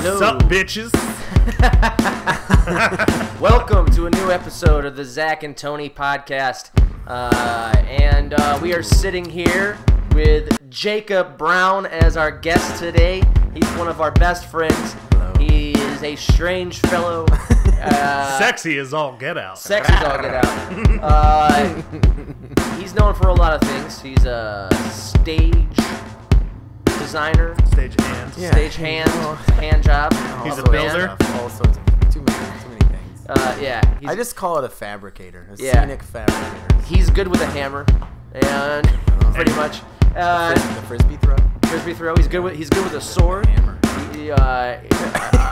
Hello. Sup, bitches? Welcome to a new episode of the Zach and Tony podcast. We are sitting here with Jacob Brown as our guest today. He's one of our best friends. Hello. He is a strange fellow. Sexy as all get out. Sexy as all get out. He's known for a lot of things. He's a stage designer, Stage hands. Yeah. stage hand, hand job. He's a Also builder. All sorts of too many things. He's, I just call it a fabricator, a Yeah. scenic fabricator. he's good with a hammer, and pretty much The frisbee throw. frisbee throw. He's good with a sword. Hammer.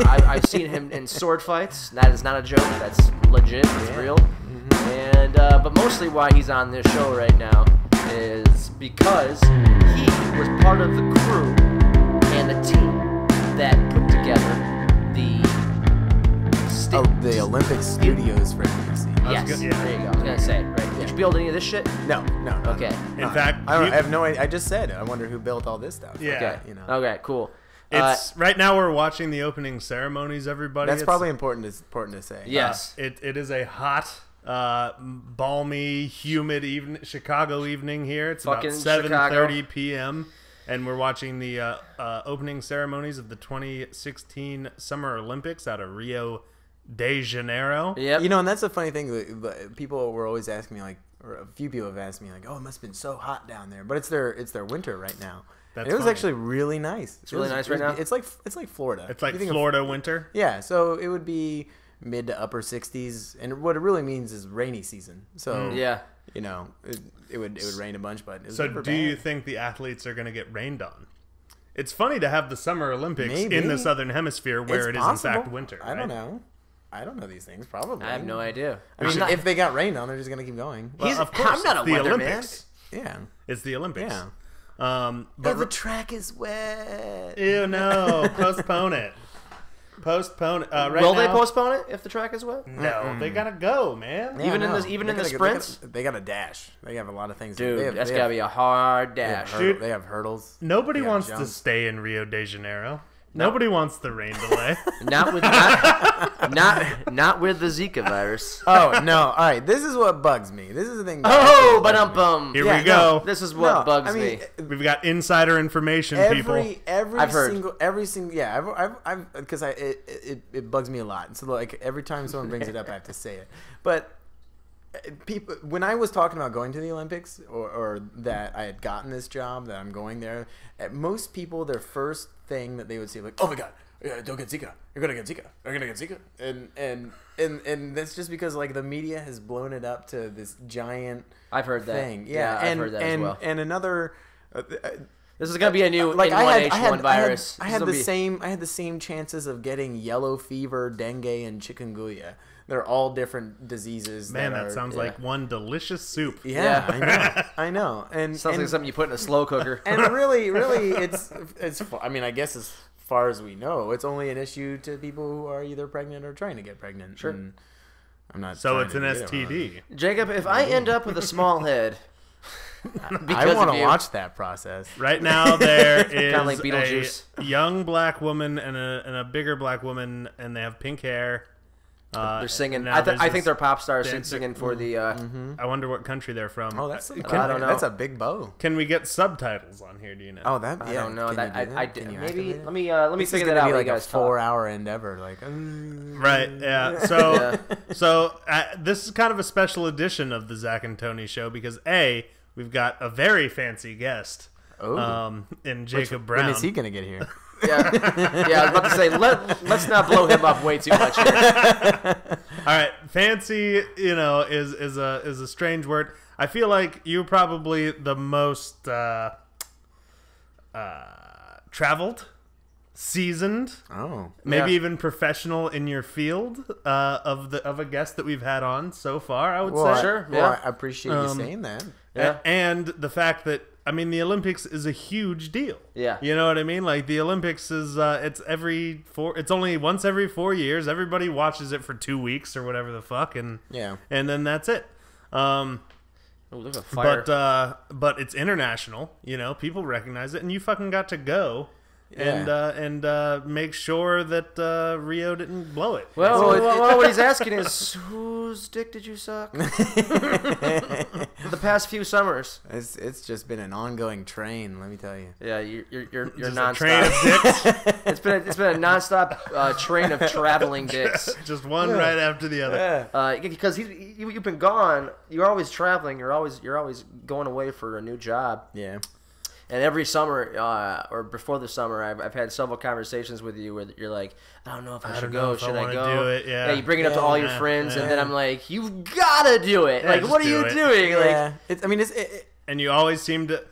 I've seen him in sword fights. That is not a joke. That's legit. It's real. And but mostly why he's on this show right now is because he was part of the crew and the team that put together The Olympic Studios for NBC. Yes, good, yeah. there you go. I was gonna say, right? Did you build any of this shit? No. Okay. In fact, I have no idea. I just said. I wonder who built all this stuff. Yeah. Okay. You know. Okay. Cool. it's right now we're watching the opening ceremonies. Everybody, That's It's, probably important to say. Yes. It is a hot, balmy, humid Chicago evening here. It's Fucking about Chicago. 7:30 p.m. and we're watching the opening ceremonies of the 2016 Summer Olympics out of Rio de Janeiro. Yep. You know, and that's the funny thing. People were always asking me, like, or a few people have asked me, like, "Oh, it must have been so hot down there," but it's their winter right now. That's And it was funny. actually really nice. It's really nice right now? It's like Florida. It's like You think of- Florida winter. Yeah, so it would be mid to upper 60s, and what it really means is rainy season. So Yeah. you know, it would rain a bunch, but it was So never do bad. you think the athletes are going to get rained on? It's funny to have the Summer Olympics Maybe. in the Southern Hemisphere where It's it is in fact possible. winter. I don't right? know. I don't know these things. Probably. I have no idea. I mean, if they got rained on, they're just gonna keep going. Well, of course, I'm not a it's the weatherman. Olympics. Yeah. It's the Olympics. Yeah. But But the track is wet. ew, no, postpone it. Postpone it. Right Will they now- postpone it if the track is wet? No, they gotta go, man. Yeah, Even I in the- know. even They in the gotta- sprints? they got a dash. They have a lot of things. Dude, that's gotta be a hard They have, dash. hurdle- Dude. they have hurdles. Nobody They got wants to jumps. stay in Rio de Janeiro. Nobody wants the rain delay. Not with not with the Zika virus. Oh no! All right, this is what bugs me. This is the thing. Oh, but bum. Here Yeah, we go. This is what No, bugs I mean, me. We've got insider information, people. I've heard. every single, yeah, I've, because it bugs me a lot. And so like every time someone brings it up, I have to say it. But people, when I was talking about going to the Olympics, or that I had gotten this job, that I'm going there, most people, their first thing that they would say, like, oh my god, don't get Zika, you're gonna get Zika, you're gonna get Zika, and that's just because like the media has blown it up to this giant I've heard that. thing. I've heard that as well. And another. This is gonna be a new Like H1N1 virus. I had the same chances of getting yellow fever, dengue, and chikungunya. They're all different diseases. Man, that that are, sounds like one delicious soup. Yeah, I know. And Sounds like something you put in a slow cooker. and really, it's. I mean, I guess as far as we know, it's only an issue to people who are either pregnant or trying to get pregnant. Sure. And I'm not. So trying it's to an get STD. Jacob, if I end up with a small head, I because want of to you, watch that process. Right now, there is Kinda like Beetlejuice. a young black woman and a bigger black woman, and they have pink hair. they're singing. now I there's think this they're pop stars dancer- singing for the. I wonder what country they're from. Oh, that's. I don't know. That's a big bow. Can we get subtitles on here? Do you know? Oh, that. I Yeah, don't know. can That you do that? I Can you maybe activate it? let me This is figure gonna that out. be while like you a guys talk. 4-hour endeavor. Like, Right, yeah. So, this is kind of a special edition of the Zach and Tony show because we've got a very fancy guest, Oh. in Jacob Brown. When is he gonna get here? Yeah, I was about to say let's not blow him up way too much here. All right, fancy, is a strange word. I feel like you're probably the most traveled, seasoned, maybe Yeah. even professional in your field of a guest that we've had on so far. I would Well, say. Sure, Well, yeah. I appreciate you saying that. Yeah. And the fact that the Olympics is a huge deal. Yeah. You know what I mean? Like the Olympics is it's only once every 4 years. Everybody watches it for 2 weeks or whatever the fuck, and Yeah. then that's it. Oh, there's a fire. But it's international. People recognize it, and you fucking got to go and make sure that Rio didn't blow it. Well, what he's asking is, whose dick did you suck? The past few summers. It's just been an ongoing train, let me tell you. Yeah, you're Just nonstop. a train of dicks, It's been a nonstop train of traveling dicks. just one right after the other. Because you've been gone. You're always traveling. You're always going away for a new job. Yeah. And every summer, or before the summer, I've had several conversations with you where you're like, I don't know if I should don't know go. if I Should I wanna go? do it, yeah. You bring it up to all your friends, and then I'm like, you've gotta do it. Yeah, Like, just what are do you it. doing? Like, Yeah. And you always seem to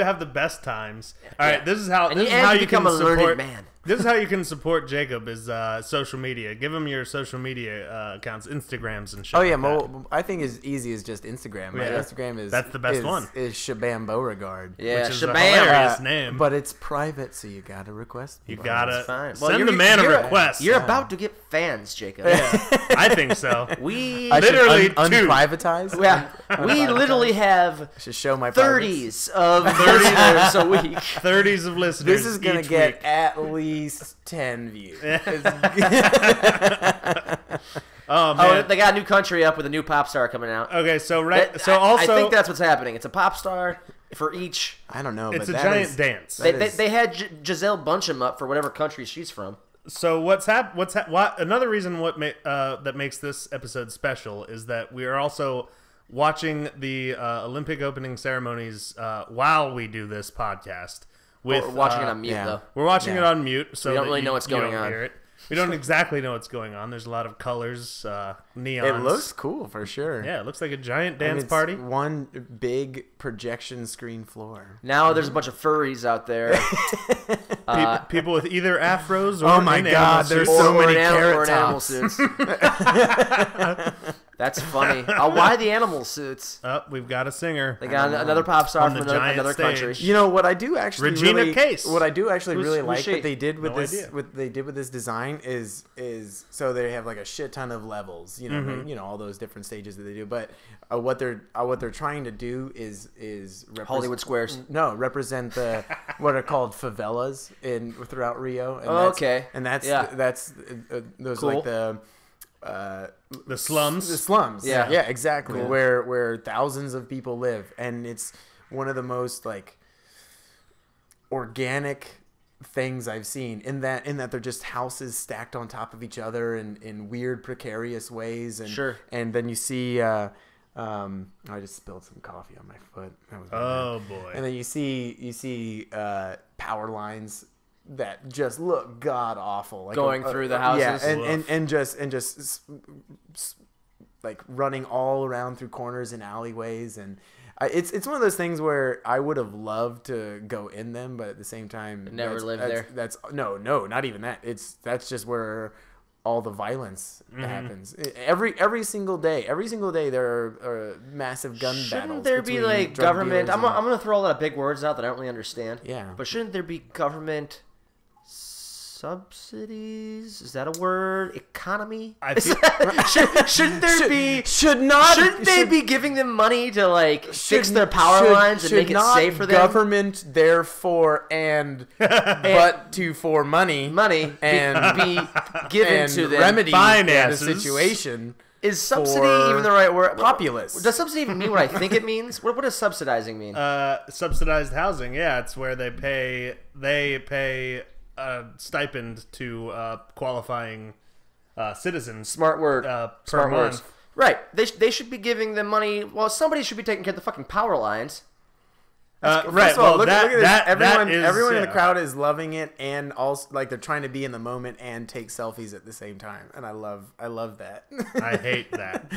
have the best times. All right, this is how And this you is how and you become can a learned support man. This is how you can support Jacob is social media. Give him your social media accounts, Instagrams and shit. Oh yeah, like that. I think as easy as just Instagram. My Yeah. Instagram is That's the best one. Is Shabam Beauregard. yeah, Which is a shabam. hilarious name. But it's private, so you gotta request. You me. gotta fine. send Well, the man a you're- request. You're about to get fans, Jacob. I think so. We I should Literally two. unprivatize. yeah, we literally have I should show my privates. 30s of listeners a week. 30s of listeners. This is gonna each get week. at least 10 views. Oh Oh, man. they got a new country up with a new pop star coming out. Okay, so I think that's what's happening. It's a pop star for each. I don't know. it's but a that giant is- dance. that They, is- they had Giselle Bundchen up for whatever country she's from. So another reason that makes this episode special is that we are also watching the Olympic opening ceremonies while we do this podcast. We're watching it on mute, yeah. though. We're watching Yeah. it on mute, so We don't that really know what's you going don't on. hear it. We don't exactly know what's going on. There's a lot of colors, neons. It looks cool for sure. Yeah, it looks like a giant I mean, dance it's party. One big projection screen floor. Now there's a bunch of furries out there. People with either afros or Oh my in God, animal there's suits. so many in carrot animal tops. suits. That's funny. Why the animal suits? Oh, we've got a singer. They got another pop star On from the another giant country. stage. You know what I do actually Regina really, Case. What I do actually Who's- really who's like she? that they did with No this idea. what they did with this design is so they have like a shit ton of levels, you know, Mm-hmm. you know all those different stages that they do. But what they're trying to do is Hollywood Squares. No, represent the what are called favelas throughout Rio. And Oh, that's, okay. And that's Yeah. those Cool. like the slums. the slums. Yeah. Yeah, exactly. Cool. Where thousands of people live, and it's one of the most like organic things I've seen in that they're just houses stacked on top of each other in weird precarious ways, and Sure. and then you see I just spilled some coffee on my foot. That was Oh bad. boy. And then you see power lines that just look god awful, like Going through the houses? Yeah, and just like running all around through corners and alleyways, and it's one of those things where I would have loved to go in them, but at the same time, Never lived there. That's no, not even that. That's just where all the violence Mm-hmm. happens. Every single day there are massive gun battles. Shouldn't there be between like drug government? dealers I'm gonna throw a lot of big words out that I don't really understand. Yeah. But shouldn't there be government subsidies? Is that a word? Economy? I feel- Shouldn't there be? Shouldn't they be giving them money to like fix their power lines and make it safe for them? Government, therefore, for money, and be given and to them. remedy the Finances. situation. Is subsidy for even the right word? populace. Does subsidy even mean what I think it means? What does subsidizing mean? Subsidized housing. Yeah, it's where they pay a stipend to qualifying citizens. Smart word. per Smart words. month. Right. They should be giving them money. Well, somebody should be taking care of the fucking power lines. Right. First of all, Well, look at this. that Everyone in the yeah. crowd is loving it, and also like they're trying to be in the moment and take selfies at the same time. And I love that. I hate that.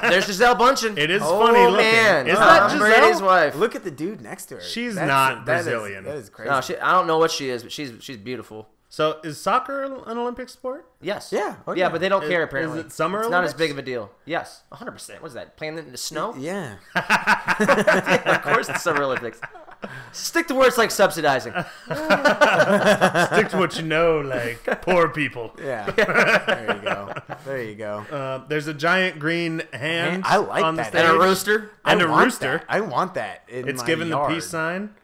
There's Giselle Bundchen. It is oh, funny looking. man. Is Tom that Giselle? Brady's wife. Look at the dude next to her. She's not Brazilian. That is crazy. No, I don't know what she is, but she's beautiful. So is soccer an Olympic sport? Yes. Yeah. Oh, yeah, yeah. but they don't care apparently. Is it Summer It's not as Olympics? big of a deal. Yes, 100%. What is that? Playing in the snow? Yeah. Of course, the Summer Olympics. Stick to words like subsidizing. Stick to what you know, like poor people. Yeah. There you go. There you go. There's a giant green hand. I like on the that. stage. And a rooster. And I a want rooster. that. I want that. In It's my given yard. the peace sign.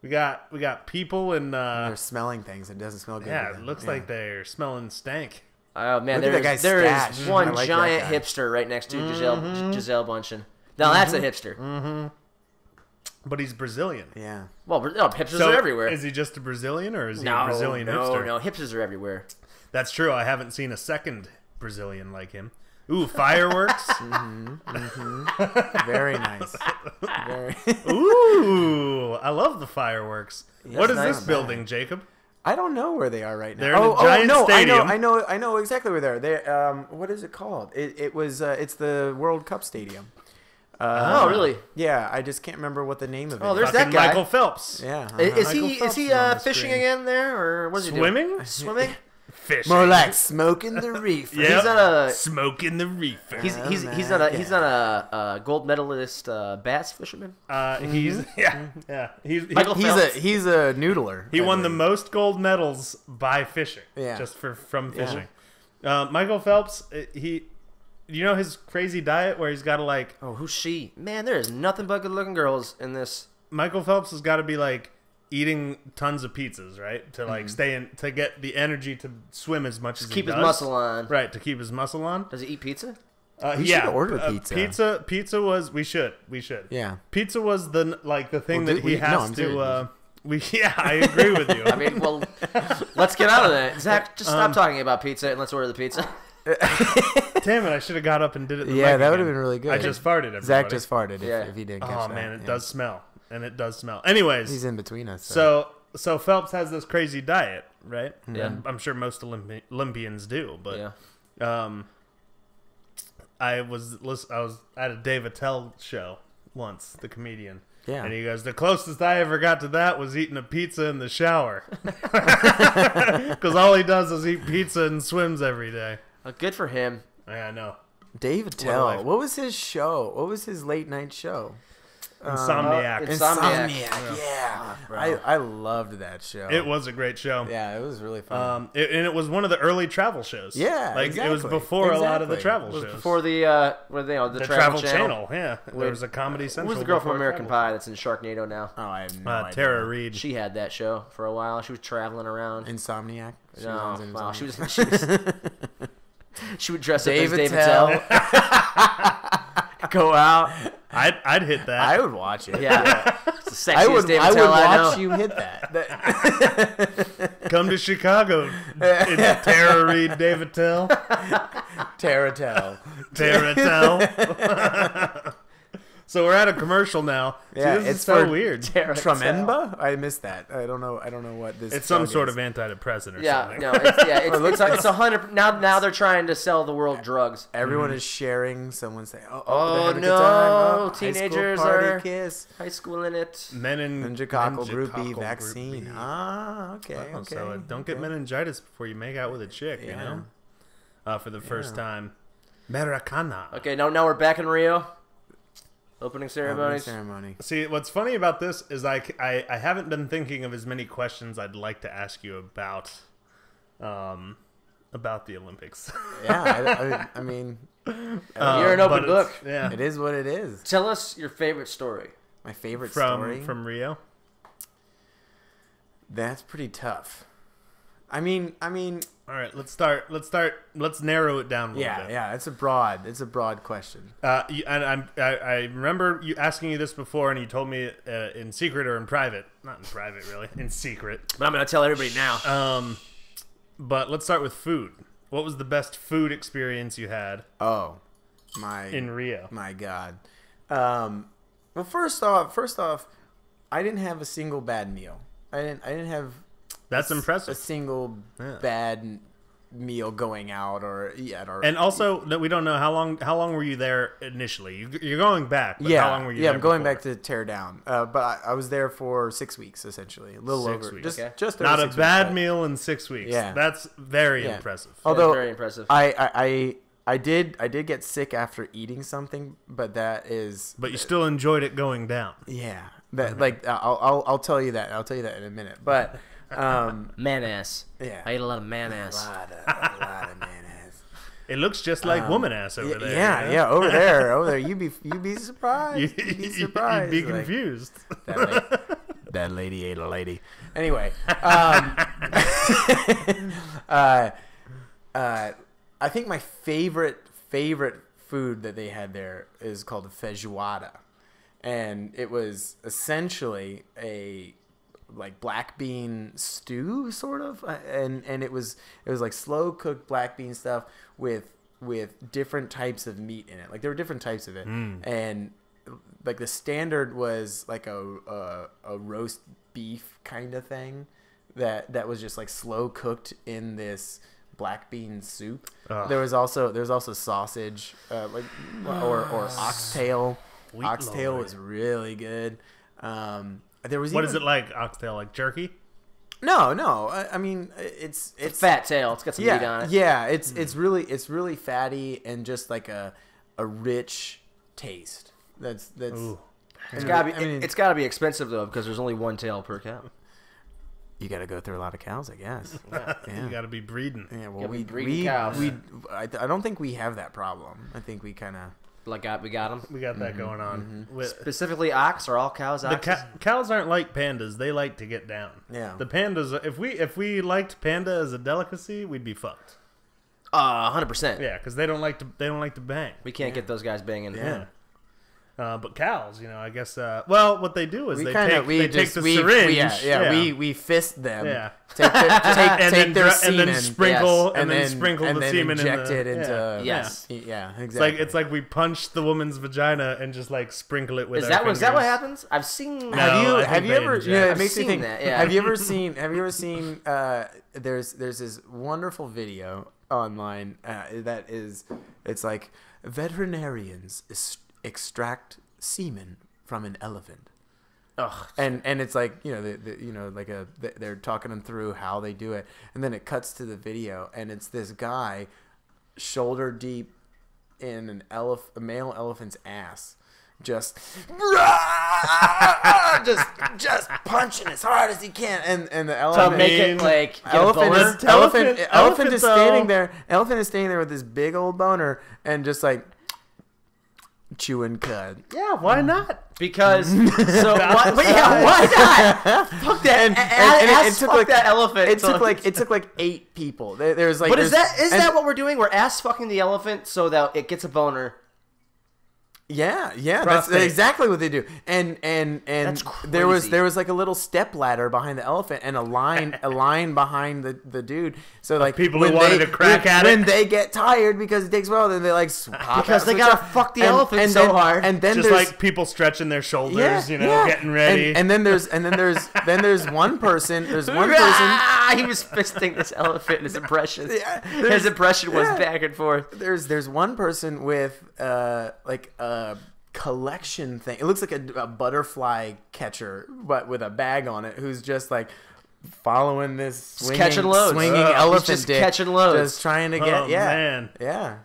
We got people and They're smelling things. It doesn't smell good. yeah, to it them. looks like they're smelling stank. Oh man, Look at that guy's there stash. is I one like that giant guy. hipster right next to Giselle Bundchen. Now that's a hipster. But he's Brazilian. Yeah. Well, no, hipsters So are everywhere. is he just a Brazilian or is he no, a Brazilian no, hipster? no, hipsters are everywhere. That's true. I haven't seen a second Brazilian like him. Ooh, fireworks. Very nice. Very. Ooh, I love the fireworks. What is nice. this building, Jacob? I don't know where they are right now. They're in a giant no, stadium. I know exactly where they are. They what is it called? It's the World Cup Stadium. Oh, really? Yeah, I just can't remember what the name of it. Oh, there's is. that Fucking guy. Michael Phelps. Yeah. Is Michael he Phelps is he is on the fishing screen. again there, or what is he Swimming? doing? Swimming? Fishing. More like smoking the reefer. Yep. He's not a Smoking the reefer. he's Oh, not a gold medalist bass fisherman. He's yeah. Michael Phelps. He's a noodler. He I won the believe. most gold medals by fishing. Yeah. Just from fishing. Michael Phelps, you know his crazy diet where he's got to like. Oh, who's she? Man, there is nothing but good-looking girls in this. Michael Phelps has got to be like eating tons of pizzas, right? To like stay in, to get the energy to swim as much as Keep he his does. muscle on. Right, to keep his muscle on. Does he eat pizza? We should order pizza. Pizza was we should. Yeah. Pizza was the thing Well, that he has I'm to. serious. I agree with you. I mean, well, let's get out of that. Zach, just stop talking about pizza and let's order the pizza. Damn it! I should have got up and did it. In the Yeah, mic that would have again. been really good. I just farted. Everybody. Zach just farted. Yeah. If he didn't catch Oh that. man, it Yeah. does smell, and it does smell. Anyways, He's in between us. so Phelps has this crazy diet, right? Yeah. And I'm sure most Olympians do, but Yeah. I was at a Dave Attell show once, the comedian. Yeah. And he goes, the closest I ever got to that was eating a pizza in the shower. Because all he does is eat pizza and swims every day. Good for him. Yeah, I know. Dave life. Attell. What was his show? What was his late night show? Insomniac. Insomniac. Yeah. Bro. I loved that show. It was a great show. Yeah, it was really fun. And it was one of the early travel shows. Yeah, like it was exactly. before a lot of the Exactly. travel It was shows. before the the Travel Channel. Yeah, there Wait, was a Comedy Central. Who's the girl from before American Travel Pie that's in Sharknado now? Oh, I have no Channel. idea. Tara Reid. She had that show for a while. She was traveling around. Insomniac. She No, was in wow, Insomniac. she would dress up Dave as Dave Attell. Attell. Go out. I'd hit that. I would watch it. Yeah, it's the I sexiest would. Dave I would Attell I watch know. you hit that. Come to Chicago. It's Tara Reid, Dave Attell, Tara Tell. Tara Attell. So we're at a commercial now. Yeah, See, this it's is so for weird. Tara Attell. Tramenba? I missed that. I don't know what this. It's some drug sort is. of antidepressant or Yeah, something. no, it's looks- it's 100. Now they're trying to sell the world drugs. Everyone is sharing. Someone say, "Oh, Oh, they're having a no, good time. Oh, teenagers high school party are- kiss." High school in it. Meningococcal group B Meningococcal vaccine. group B. Ah, okay, Oh, okay. so don't get meningitis before you make out with a chick, you Yeah. know? For the first time. Maracana. Okay, now we're back in Rio. Opening ceremonies. Ceremony. See, what's funny about this is I haven't been thinking of as many questions I'd like to ask you about the Olympics. Yeah, I mean, You're an open but book. it's- Yeah. it is what it is. Tell us your favorite story. My favorite story. From Rio. That's pretty tough. I mean, All right, let's narrow it down a little yeah, bit. yeah. It's a broad question. And I remember you asking you this before, and you told me in secret or in private. Not in private, really. In secret. But I'm gonna tell everybody now. But let's start with food. What was the best food experience you had Oh, in Rio? my God. Well, first off, I didn't have a single bad meal. I didn't have That's a impressive. single Yeah. bad meal going out or yet or And also, that we don't know how long were you there initially? You're going back. But yeah, how long were you yeah. there I'm going before? back to tear down. But I was there for 6 weeks essentially, a little 6 over, weeks. just over Not a 6 bad weeks, but- meal in 6 weeks. Yeah. That's very Yeah. impressive. Although very impressive. I did get sick after eating something, but that is But you still enjoyed it going down. yeah. That like I'll tell you that. I'll tell you that in a minute. But Man ass. yeah. I ate a lot of man a ass. lot of mayonnaise. It looks just like woman ass over there. Yeah, you yeah, know? over there. You'd be surprised. You'd be surprised. You'd be like, confused. that, like, That lady ate a lady. Anyway, I think my favorite food that they had there is called feijoada, and it was essentially a like black bean stew sort of, and it was like slow cooked black bean stuff with different types of meat in it. Like there were different types of it, and like the standard was like a roast beef kind of thing that was just like slow cooked in this black bean soup. Ugh. There was also sausage, or oxtail. Sweet Oxtail Lord. was really good. There was What even, is it like, oxtail? Like jerky? No. I mean, it's Fat tail. It's got some meat on it. yeah. It's really fatty and just like a rich taste. That's Ooh. It's gotta be. I mean, It's gotta be expensive though because there's only one tail per cow. you got to go through a lot of cows, I guess. You got to be breeding. Yeah, well, Gotta be we breeding cows. I don't think we have that problem. I think we kind of. We got them. We got that going on. With- Specifically, ox are all cows. The Oxes? cows aren't like pandas. They like to get down. Yeah. The pandas. If we liked panda as a delicacy, we'd be fucked. 100%. Yeah, because they don't like to bang. We can't get those guys banging. Yeah. But cows, I guess. Well, what they do is We they kind of take the syringe. we fist them. Yeah. Take their and semen. then sprinkle Yes. and then sprinkle and the then semen inject in it the, into. Yes. Yeah, exactly. It's like we punch the woman's vagina and just like sprinkle it with. Is our that what fingers. happens? I've seen. No. Have I think you they ever? inject. Yeah, it I've makes me seen think. that, yeah. Have you ever seen? There's this wonderful video online it's like veterinarians extract semen from an elephant. Ugh. And it's like they're talking them through how they do it, and then it cuts to the video, and it's this guy shoulder deep in a male elephant's ass, just punching as hard as he can, and the To elephant make it like get a elephant boner? is elephant Elephant, is though. standing there. Elephant is standing there with this big old boner and just like chewing cud. Yeah, why not? Because why not? Fuck that. And it took fuck like that elephant. It took like 8 people. There's like. But is there's- that what we're doing? We're ass fucking the elephant so that it gets a boner. Yeah, that's Prostate. exactly what they do. And That's there was crazy. like a little step ladder behind the elephant and a line behind the dude. So like people who wanted to crack at it? when they get tired because it takes a while, then they like pop Because out, they switch gotta up. fuck the elephant so then, hard. And then Just there's like people stretching their shoulders, getting ready. And then there's one person. There's one person. Ah, he was fisting this elephant in his impression. Yeah, His impression was yeah. back and forth. There's one person with like a collection thing. It looks like a butterfly catcher, but with a bag on it. Who's just like following this swinging He's elephant just dick, catching loads. just trying to get Oh, yeah, man. yeah,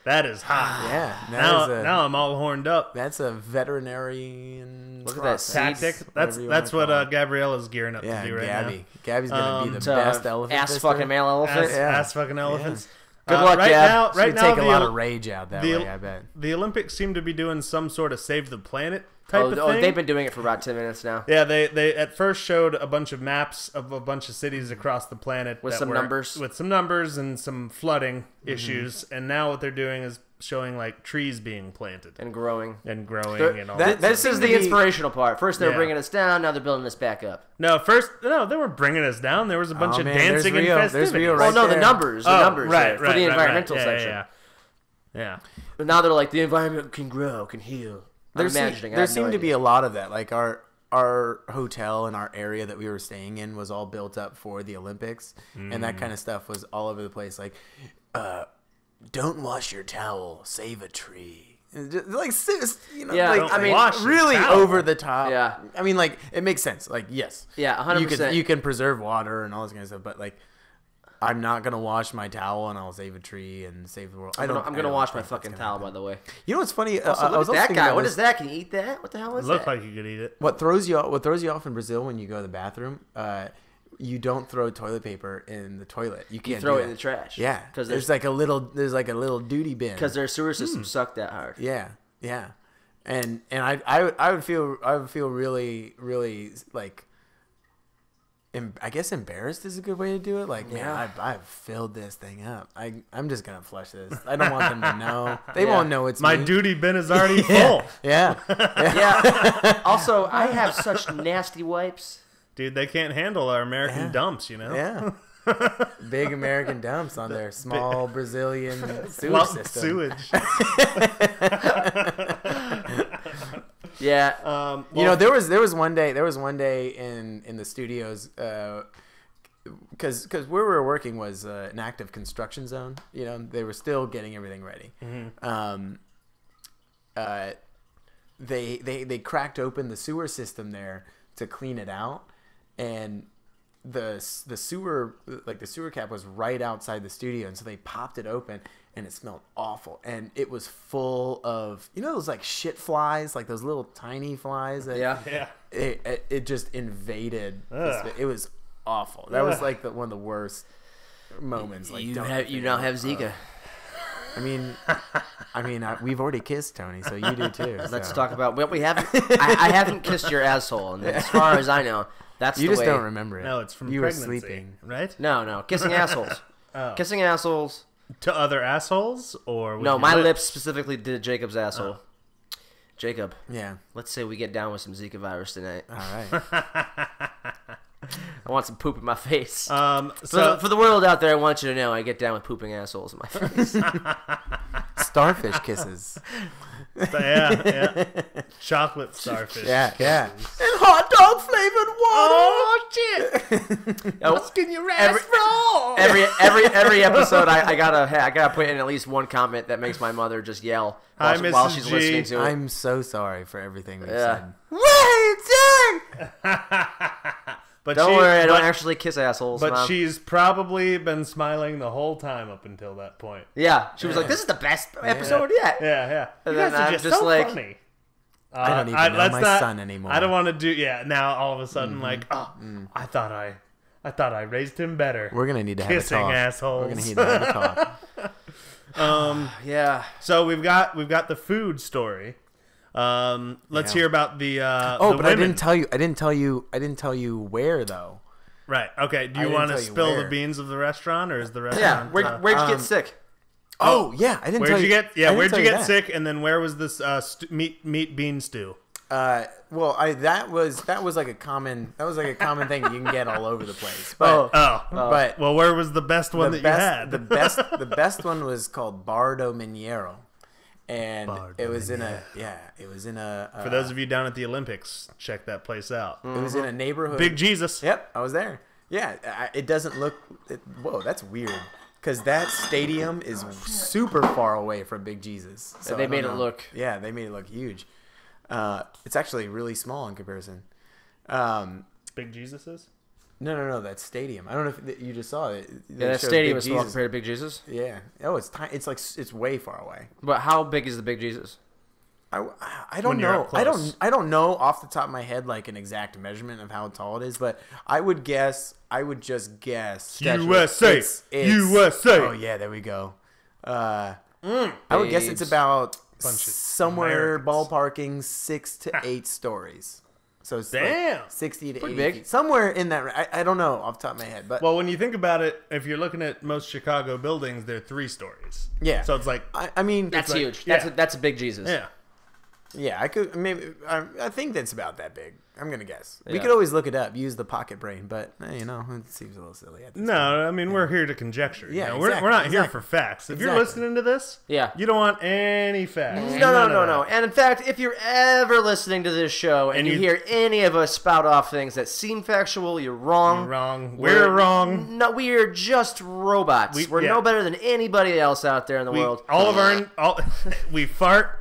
That is hot. yeah. Now I'm all horned up. That's a veterinarian Look at that process, Tactic. That's whatever you wanna what call it. Gabriella's gearing up Yeah, to do right Gabby. Gabby's gonna be the To best elephant. ass fister. fucking male now. elephant. Ass fucking elephants. Good luck, right Gab. now. She'd Right now, take a the, lot of rage out that the, way. I bet. the Olympics seem to be doing some sort of save the planet type of thing. They've been doing it for about 10 minutes now. Yeah, they at first showed a bunch of maps of a bunch of cities across the planet With that some were- numbers. with some numbers and some flooding issues. And now what they're doing is showing like trees being planted And growing. and growing They're- and all that- that. This seemed is to the be- inspirational part. First they're Yeah. bringing us down, now they're building us back up. No, they weren't bringing us down. There was a bunch Oh, of man, there's dancing and Rio. There's festivities. Rio Well, right no, the there. numbers. The numbers there, for the environmental Yeah, section. Yeah. But now they're like, the environment can grow, can heal. I'm imagining. There seemed to be a lot of that. Like our hotel and our area that we were staying in was all built up for the Olympics, and that kind of stuff was all over the place. Like, don't wash your towel, save a tree. Just, like, Yeah, like, don't I mean, wash your really towel. over the top. Yeah. I mean, like, it makes sense. Like, yes, Yeah, 100%. You can preserve water and all this kind of stuff, but like, I'm not gonna wash my towel and I'll save a tree and save the world. I'm I gonna don't wash my think that's fucking gonna towel, happen. by the way. You know what's funny? Also, I look was at also that thinking guy. about What this. is that? Can you eat that? What the hell It is looked that? like you could eat it. What throws you off in Brazil when you go to the bathroom? You don't throw toilet paper in the toilet. You can't throw do it in that. the trash. Yeah, because there's like a little duty bin. because their sewer system sucked that hard. yeah, and I would feel really like I guess embarrassed is a good way to do it. Like, Yeah. man, I've filled this thing up. I'm just gonna flush this. I don't want them to know. They Yeah. won't know it's My me. duty bin is already full. Yeah. Yeah. Also, I have such nasty wipes. Dude, they can't handle our American Yeah. dumps, you know? Yeah. Big American dumps on their small Brazilian sewage Lump system. sewage. Yeah. You know, there was one day in the studios because where we were working was an active construction zone. You know, they were still getting everything ready. They cracked open the sewer system there to clean it out, and the sewer cap was right outside the studio, and so they popped it open, and it smelled awful, and it was full of, you know, those like shit flies, like those little tiny flies that Yeah. it just invaded. Ugh. It was awful. That was like one of the worst moments. Like, You don't now have think Zika. I mean, we've already kissed, Tony, so you do too. Let's so. talk about. Well, we haven't. I haven't kissed your asshole, and as far as I know, that's You the just way. don't remember it. No, it's from you pregnancy, were sleeping. right? No, kissing assholes. Oh. Kissing assholes. To other assholes? Or with No, your my lips specifically did Jacob's asshole. Jacob, Yeah. let's say we get down with some Zika virus tonight. All right. I want some poop in my face. So, For the world out there, I want you to know I get down with pooping assholes in my face. Starfish kisses. yeah. Chocolate starfish. Yeah. And hot dog flavored water. Oh, shit. Oh, What's in your ass roll? every episode, I gotta put in at least one comment that makes my mother just yell Hi, while Mrs. she's G. listening to it. I'm so sorry for everything we've Yeah. said. What are you doing? But Don't she- worry, I don't but- actually kiss assholes. But Mom. she's probably been smiling the whole time up until that point. Yeah, she was like, "This is the best episode yet." Yeah. And You guys then are I'm just just so like- funny. I don't even know let's my not- son anymore. I don't want to do. Yeah, now all of a sudden, like, oh, I thought I raised him better. We're gonna need to have Kissing a talk. assholes. We're gonna need to have a talk. Yeah. So we've got the food story. Let's hear about the Oh, the but women. I didn't tell you where though. Right. Okay. Do I you didn't want to tell you spill the where. beans of the restaurant, or is the Yeah. restaurant? Where'd you get sick? Oh yeah, I didn't. Where'd tell you get? Yeah. I didn't Where'd tell you get that. sick? And then where was this meat bean stew? Well, that was like a common thing you can get all over the place. But but Well, where was the best one that you had? the best one was called Bardo Miniero, and it was in a For those of you down at the Olympics, check that place out. it was in a neighborhood. Big Jesus. Yep, I was there. Yeah, it doesn't look. Whoa, that's weird. Because that stadium is super far away from Big Jesus. So They I don't made it know. look- Yeah, they made it look huge. It's actually really small in comparison. Big Jesus is. No, that stadium. I don't know if you just saw it. They Yeah, that showed stadium Big is small Jesus. compared to Big Jesus. Yeah. Oh, it's tiny. It's like it's way far away. But how big is the Big Jesus? I don't When you're know. up close. I don't know off the top of my head like an exact measurement of how tall it is, but I would just guess. USA. It's- USA. Oh yeah, there we go. I would guess it's about Bunch of somewhere Americans. ballparking 6 to 8 stories. So it's Damn. like 60 to Pretty 80 big. feet. Somewhere in that. I don't know off the top of my head, but Well, when you think about it, if you're looking at most Chicago buildings, they're 3 stories. yeah. So it's like, I mean, That's like- huge. yeah. That's a Big Jesus. yeah. yeah, I could maybe. I think that's about that big. I'm gonna guess. We Yeah. could always look it up, use the pocket brain, but it seems a little silly. At this No, point. I mean, we're here to conjecture. Yeah, You know, we're exactly, not here exactly. for facts. If you're Exactly. listening to this, Yeah. you don't want any facts. No. None of that. And in fact, if you're ever listening to this show and And you you- hear any of us spout off things that seem factual, you're wrong. You're wrong. We're wrong. No, we are just robots. We're yeah. no better than anybody else out there in the world. We fart.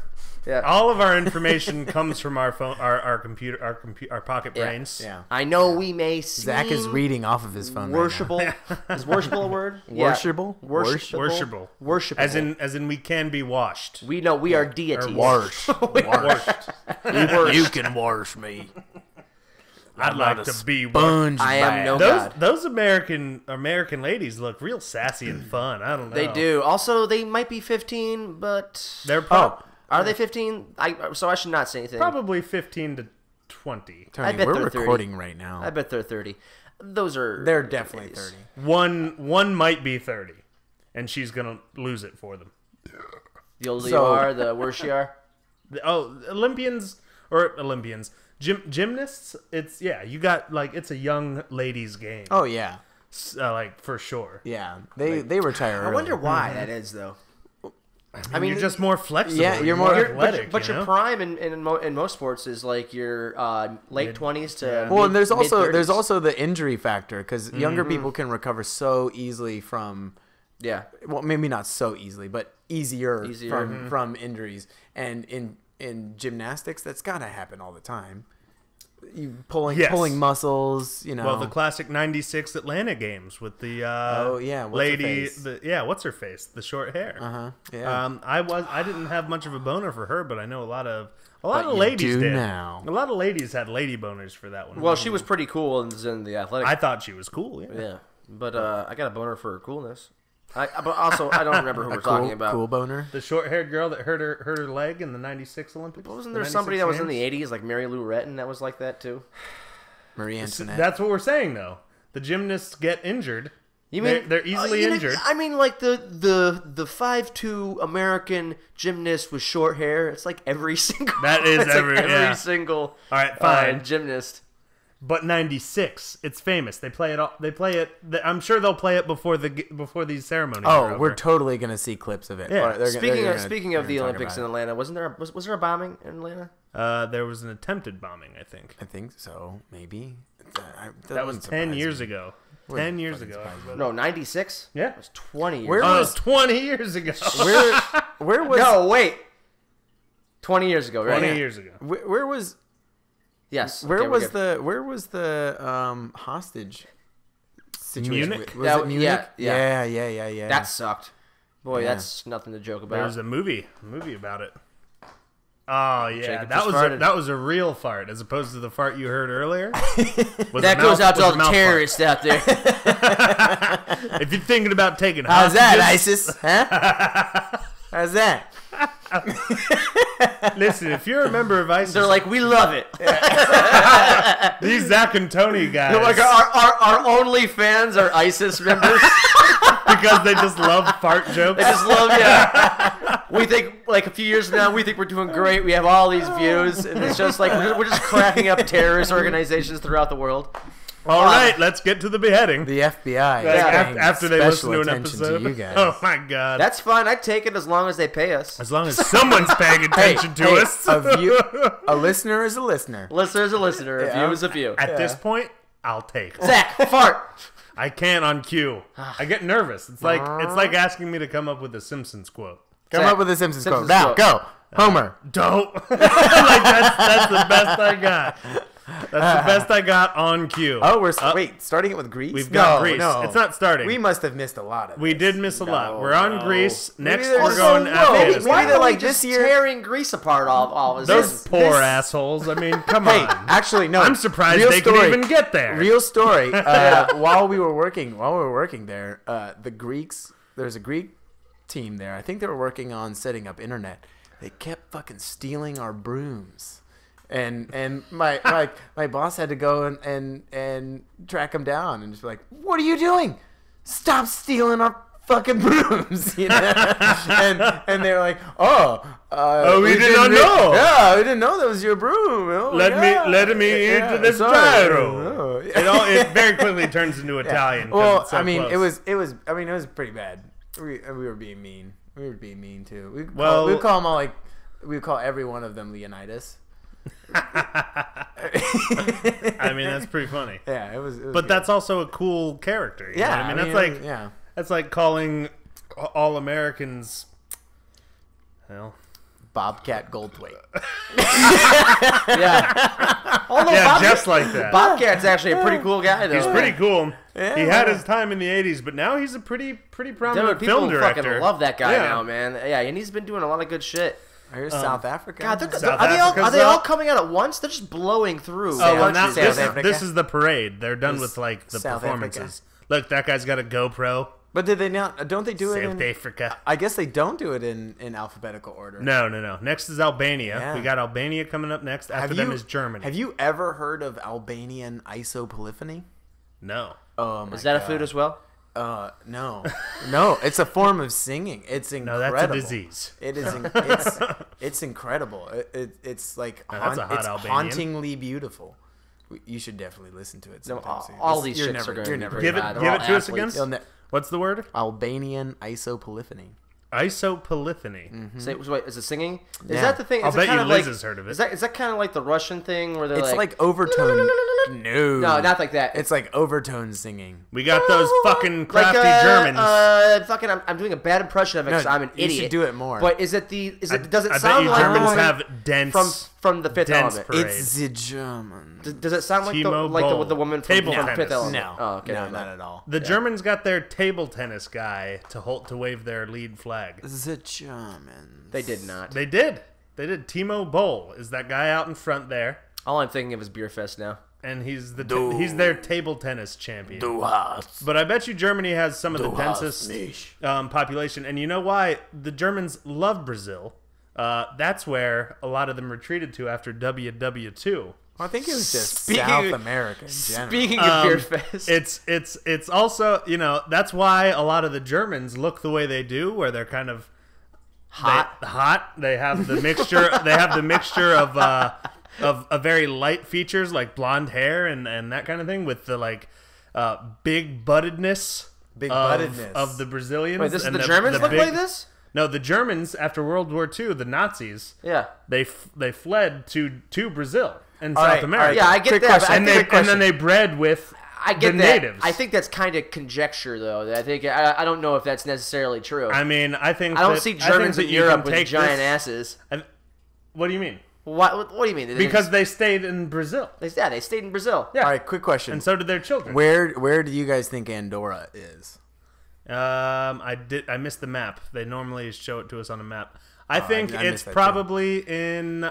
Yeah. All of our information comes from our phone, our computer, our pocket Yeah. brains. Yeah. I know we may seem Zach is reading off of his phone. worshipable. Is worshipable a word? Yeah. Worshipable? Worshipable. Worshipable. Worshipable. As in we can be washed. We know we are deities. Wash. You can wash me. I'd like to be washed. Sponge I am bath. no Those God. those American ladies look real sassy and fun. I don't know. They do. Also, they might be 15, but They're are they 15? So I should not say anything. probably 15 to 20. Tony, bet we're they're 30. recording right now. I bet they're 30. those are They're definitely days. 30. One might be 30, and she's gonna lose it for them. The older So- you are, the worse you are. Olympians, gymnasts. It's you got like it's a young ladies game. Oh yeah, like for sure. yeah. They retire. I early. wonder why that is, though. I mean, you're just more flexible. Yeah, you're more athletic. But you your know? prime in most sports is like your late 20s to Well, and there's mid-30s. also the injury factor because younger people can recover so easily from. yeah. Well, maybe not so easily, but easier. Easier. from injuries. And in gymnastics, that's gotta happen all the time. You pulling muscles, you know. Well, the classic '96 Atlanta games with the what's lady, her face? what's her face, the short hair. Yeah. I didn't have much of a boner for her, but I know a lot of you ladies do did. now. A lot of ladies had lady boners for that one. Well, she was pretty cool in the athletic. I thought she was cool. Yeah. yeah. But I got a boner for her coolness. But also, I don't remember who we're talking about. Cool boner. The short-haired girl that hurt her leg in the '96 Olympics. Wasn't The there 96 somebody that was in games? the 80s, like Mary Lou Retton, that was like that too? Marie Antoinette. That's what we're saying, though. The gymnasts get injured. You mean they're easily injured? I mean, like the 5'2" American gymnast with short hair. It's like every single. That is it's every- like every yeah. single. All right, fine. Gymnast. But '96, it's famous. They play it. They play it. I'm sure they'll play it before these ceremonies. are we're over. totally gonna see clips of it. Yeah. Or they're Speaking gonna- of they're the gonna talk Olympics in about it. Atlanta, wasn't there was there a bombing in Atlanta? There was an attempted bombing, I think. I think so. Maybe That was 10 years ago. 10 years fucking ago. surprised by No, 96. Yeah. It was 20 years. Where Oh, was- 20 years ago. Where was No, wait. 20 years ago, right? 20 years ago. where was Yes. where okay, we're was good. the hostage situation? Munich? Was That- it Munich? yeah. Yeah. That sucked. Boy, Yeah. that's nothing to joke There about. was a movie about it. Oh yeah, Jacob that just was farted. that was a real fart as opposed to the fart you heard earlier. Was That a goes mouth- out to was all a the mouth fart. terrorists out there. If you're thinking about taking How's that, hostages- ISIS? Huh? How's that? Listen, if you're a member of ISIS, They're like, we love it. these Zach and Tony guys, They're like, our only fans are ISIS members. because they just love fart jokes. They just love, yeah. We think, like, a few years from now, we think we're doing great. We have all these views. And it's just like, we're just cracking up terrorist organizations throughout the world. All right, let's get to the beheading. The FBI. Like, paying after they listen special to an attention episode. to you guys. Oh my god! That's fine. I'd take it as long as they pay us. As long as someone's paying attention to us. A listener is a listener. Listener is a listener. A Yeah. view is a view. At this point, I'll take it. Zach, fart. I can't on cue. I get nervous. It's like asking me to come up with a Simpsons quote. Come Zach, up with a Simpsons quote. Simpsons Now, quote. go. Homer. Don't. Like that's the best I got. That's the best I got on cue. Oh, wait, starting it with Greece? We've got No, Greece. no. It's not starting. We must have missed a lot of We this. did miss a lot. No, We're on no. Greece. Next, they're we're just- going whoa, Afghanistan. maybe Why they're are like we this just year- tearing Greece apart all of a Those sudden? poor assholes. I mean, come Hey, on. actually, no. I'm surprised Real they story. could even get there. Real story. While we were working there, the Greeks. There's a Greek team there. I think they were working on setting up internet. They kept fucking stealing our brooms, and my boss had to go and track them down and just be like, "What are you doing? Stop stealing our fucking brooms!" You know? and they're like, "Oh, we did not know. Yeah, we didn't know that was your broom. Oh, Let me yeah, into this sorry. gyro. Oh. It very quickly turns into Italian. 'cause Well, it's so I mean, close. it was pretty bad. We were being mean. We were being mean too. We Well- call them all like we would call every one of them Leonidas. I mean, that's pretty funny. Yeah, it was But good. that's also a cool character. You know yeah. what I mean, that's like yeah. that's like calling all Americans. Well, Bobcat Goldthwait. Yeah. Although yeah, just like that. Bobcat's actually a pretty cool guy, though. He's pretty cool. Yeah, he had yeah. his time in the '80s, but now he's a pretty prominent Dude, people film director. fucking love that guy Yeah. now, man. Yeah, and he's been doing a lot of good shit. Here's South Africa. God, they're, South are they all Africa's all up. coming out at once? They're just blowing through. Oh, well, South now Africa. this is the parade. They're done Is with like the South performances. Look, that guy's got a GoPro. But did they not? Don't they do it South in? Africa. I guess they don't do it in alphabetical order. No. Next is Albania. Yeah. We got Albania coming up next. After them is Germany. Have you ever heard of Albanian isopolyphony? No. Oh my Is that God. a food as well? No, no. It's a form of singing. It's No, incredible. that's a disease. It is. It's incredible. It's like Now, that's a hot it's Albanian. hauntingly beautiful. You should definitely listen to it. No, Sometime soon. all these You're chicks never, are going you're to never Give it- They're give all it to us athletes. again? What's the word? Albanian isopolyphony. Isopolyphony. Say, wait, is it singing? Is Yeah. that the thing? I'll Is it bet kind you of Liz like, has heard of it. Is that kind of like the Russian thing where they're It's like like overtone. No, not like that. It's like overtone singing. We got those fucking crafty like, Germans. Fucking, I'm doing a bad impression of it because No, I'm an you idiot. should do it more. But is it the? Is it? Does it I bet sound you like Germans the woman have dense from the Fifth Element? parade. It's the German. Does it sound like Timo the Boll. woman from, Table from tennis. Fifth Element? No, Oh, okay. no, never not mind. at all. The Germans got their table tennis guy to wave their lead flag. The Germans. They did not. They did. Timo Boll is that guy out in front there, All I'm thinking of is Beer Fest now. and he's he's their table tennis champion. Du hast. But I bet you Germany has some of the Du hast densest mich. population, and you know why the Germans love Brazil? That's where a lot of them retreated to after WW2. I think it was just Speaking South of- America in general. Speaking of Beer Fest, It's also, you know, that's why a lot of the Germans look the way they do, where they're kind of hot. They have the mixture. They have the mixture of a very light features like blonde hair and that kind of thing, with the like big buttedness. Big of, buttedness. of the Brazilians. Wait, this and the Germans look big- like this? No, the Germans after World War II, the Nazis, Yeah. they fled to Brazil and All South right, America. Yeah, I get Quick that. question. But I and think they and then they bred with I get the that. natives. I think that's kind of conjecture, though. I think I don't know if that's necessarily true. I mean, I think I don't that- see I think Germans that in you can Europe with take giant this- asses. What do you mean? What do you mean? Because they stayed in Brazil. they stayed in Brazil. Yeah. All right, quick question. And so did their children. Where do you guys think Andorra is? I missed the map. They normally show it to us on a map. I think I it's missed that probably in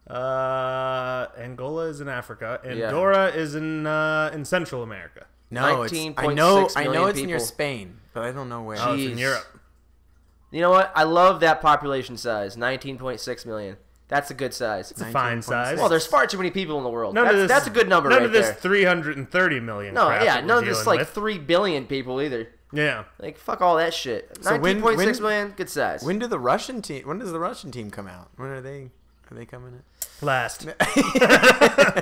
Angola is in Africa. Andorra is in Central America. No, it's, 19.6 I know it's million near people. Spain, but I don't know where. Oh, it's in Jeez. Europe. You know what? I love that population size, 19.6 million. That's a good size. It's a fine 19.6. size. Well, there's far too many people in the world. None of this, That's a good number none right of this there. 330 million. No, crap yeah, that we're none of this dealing like with. 3 billion people either. Yeah. Like fuck all that shit. So when- 19.6 million, good size. When does the Russian team come out? When are they coming in? Last.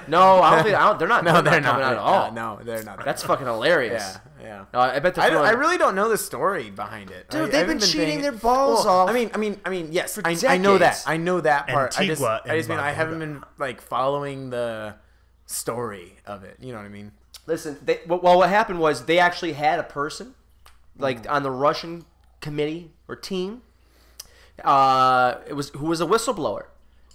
No, I don't think they're not. No, they're not coming out at all. No, they're not. That's fucking hilarious. yeah. I bet they're I throwing- really don't know the story behind it. Dude, I they've haven't been cheating paying- their balls off I mean, yes, for I know that. decades. I know that part. Antigua I just and mean I haven't Barbuda. been like following the story of it. You know what I mean? Listen, what happened was they actually had a person, like on the Russian committee or team, who was a whistleblower,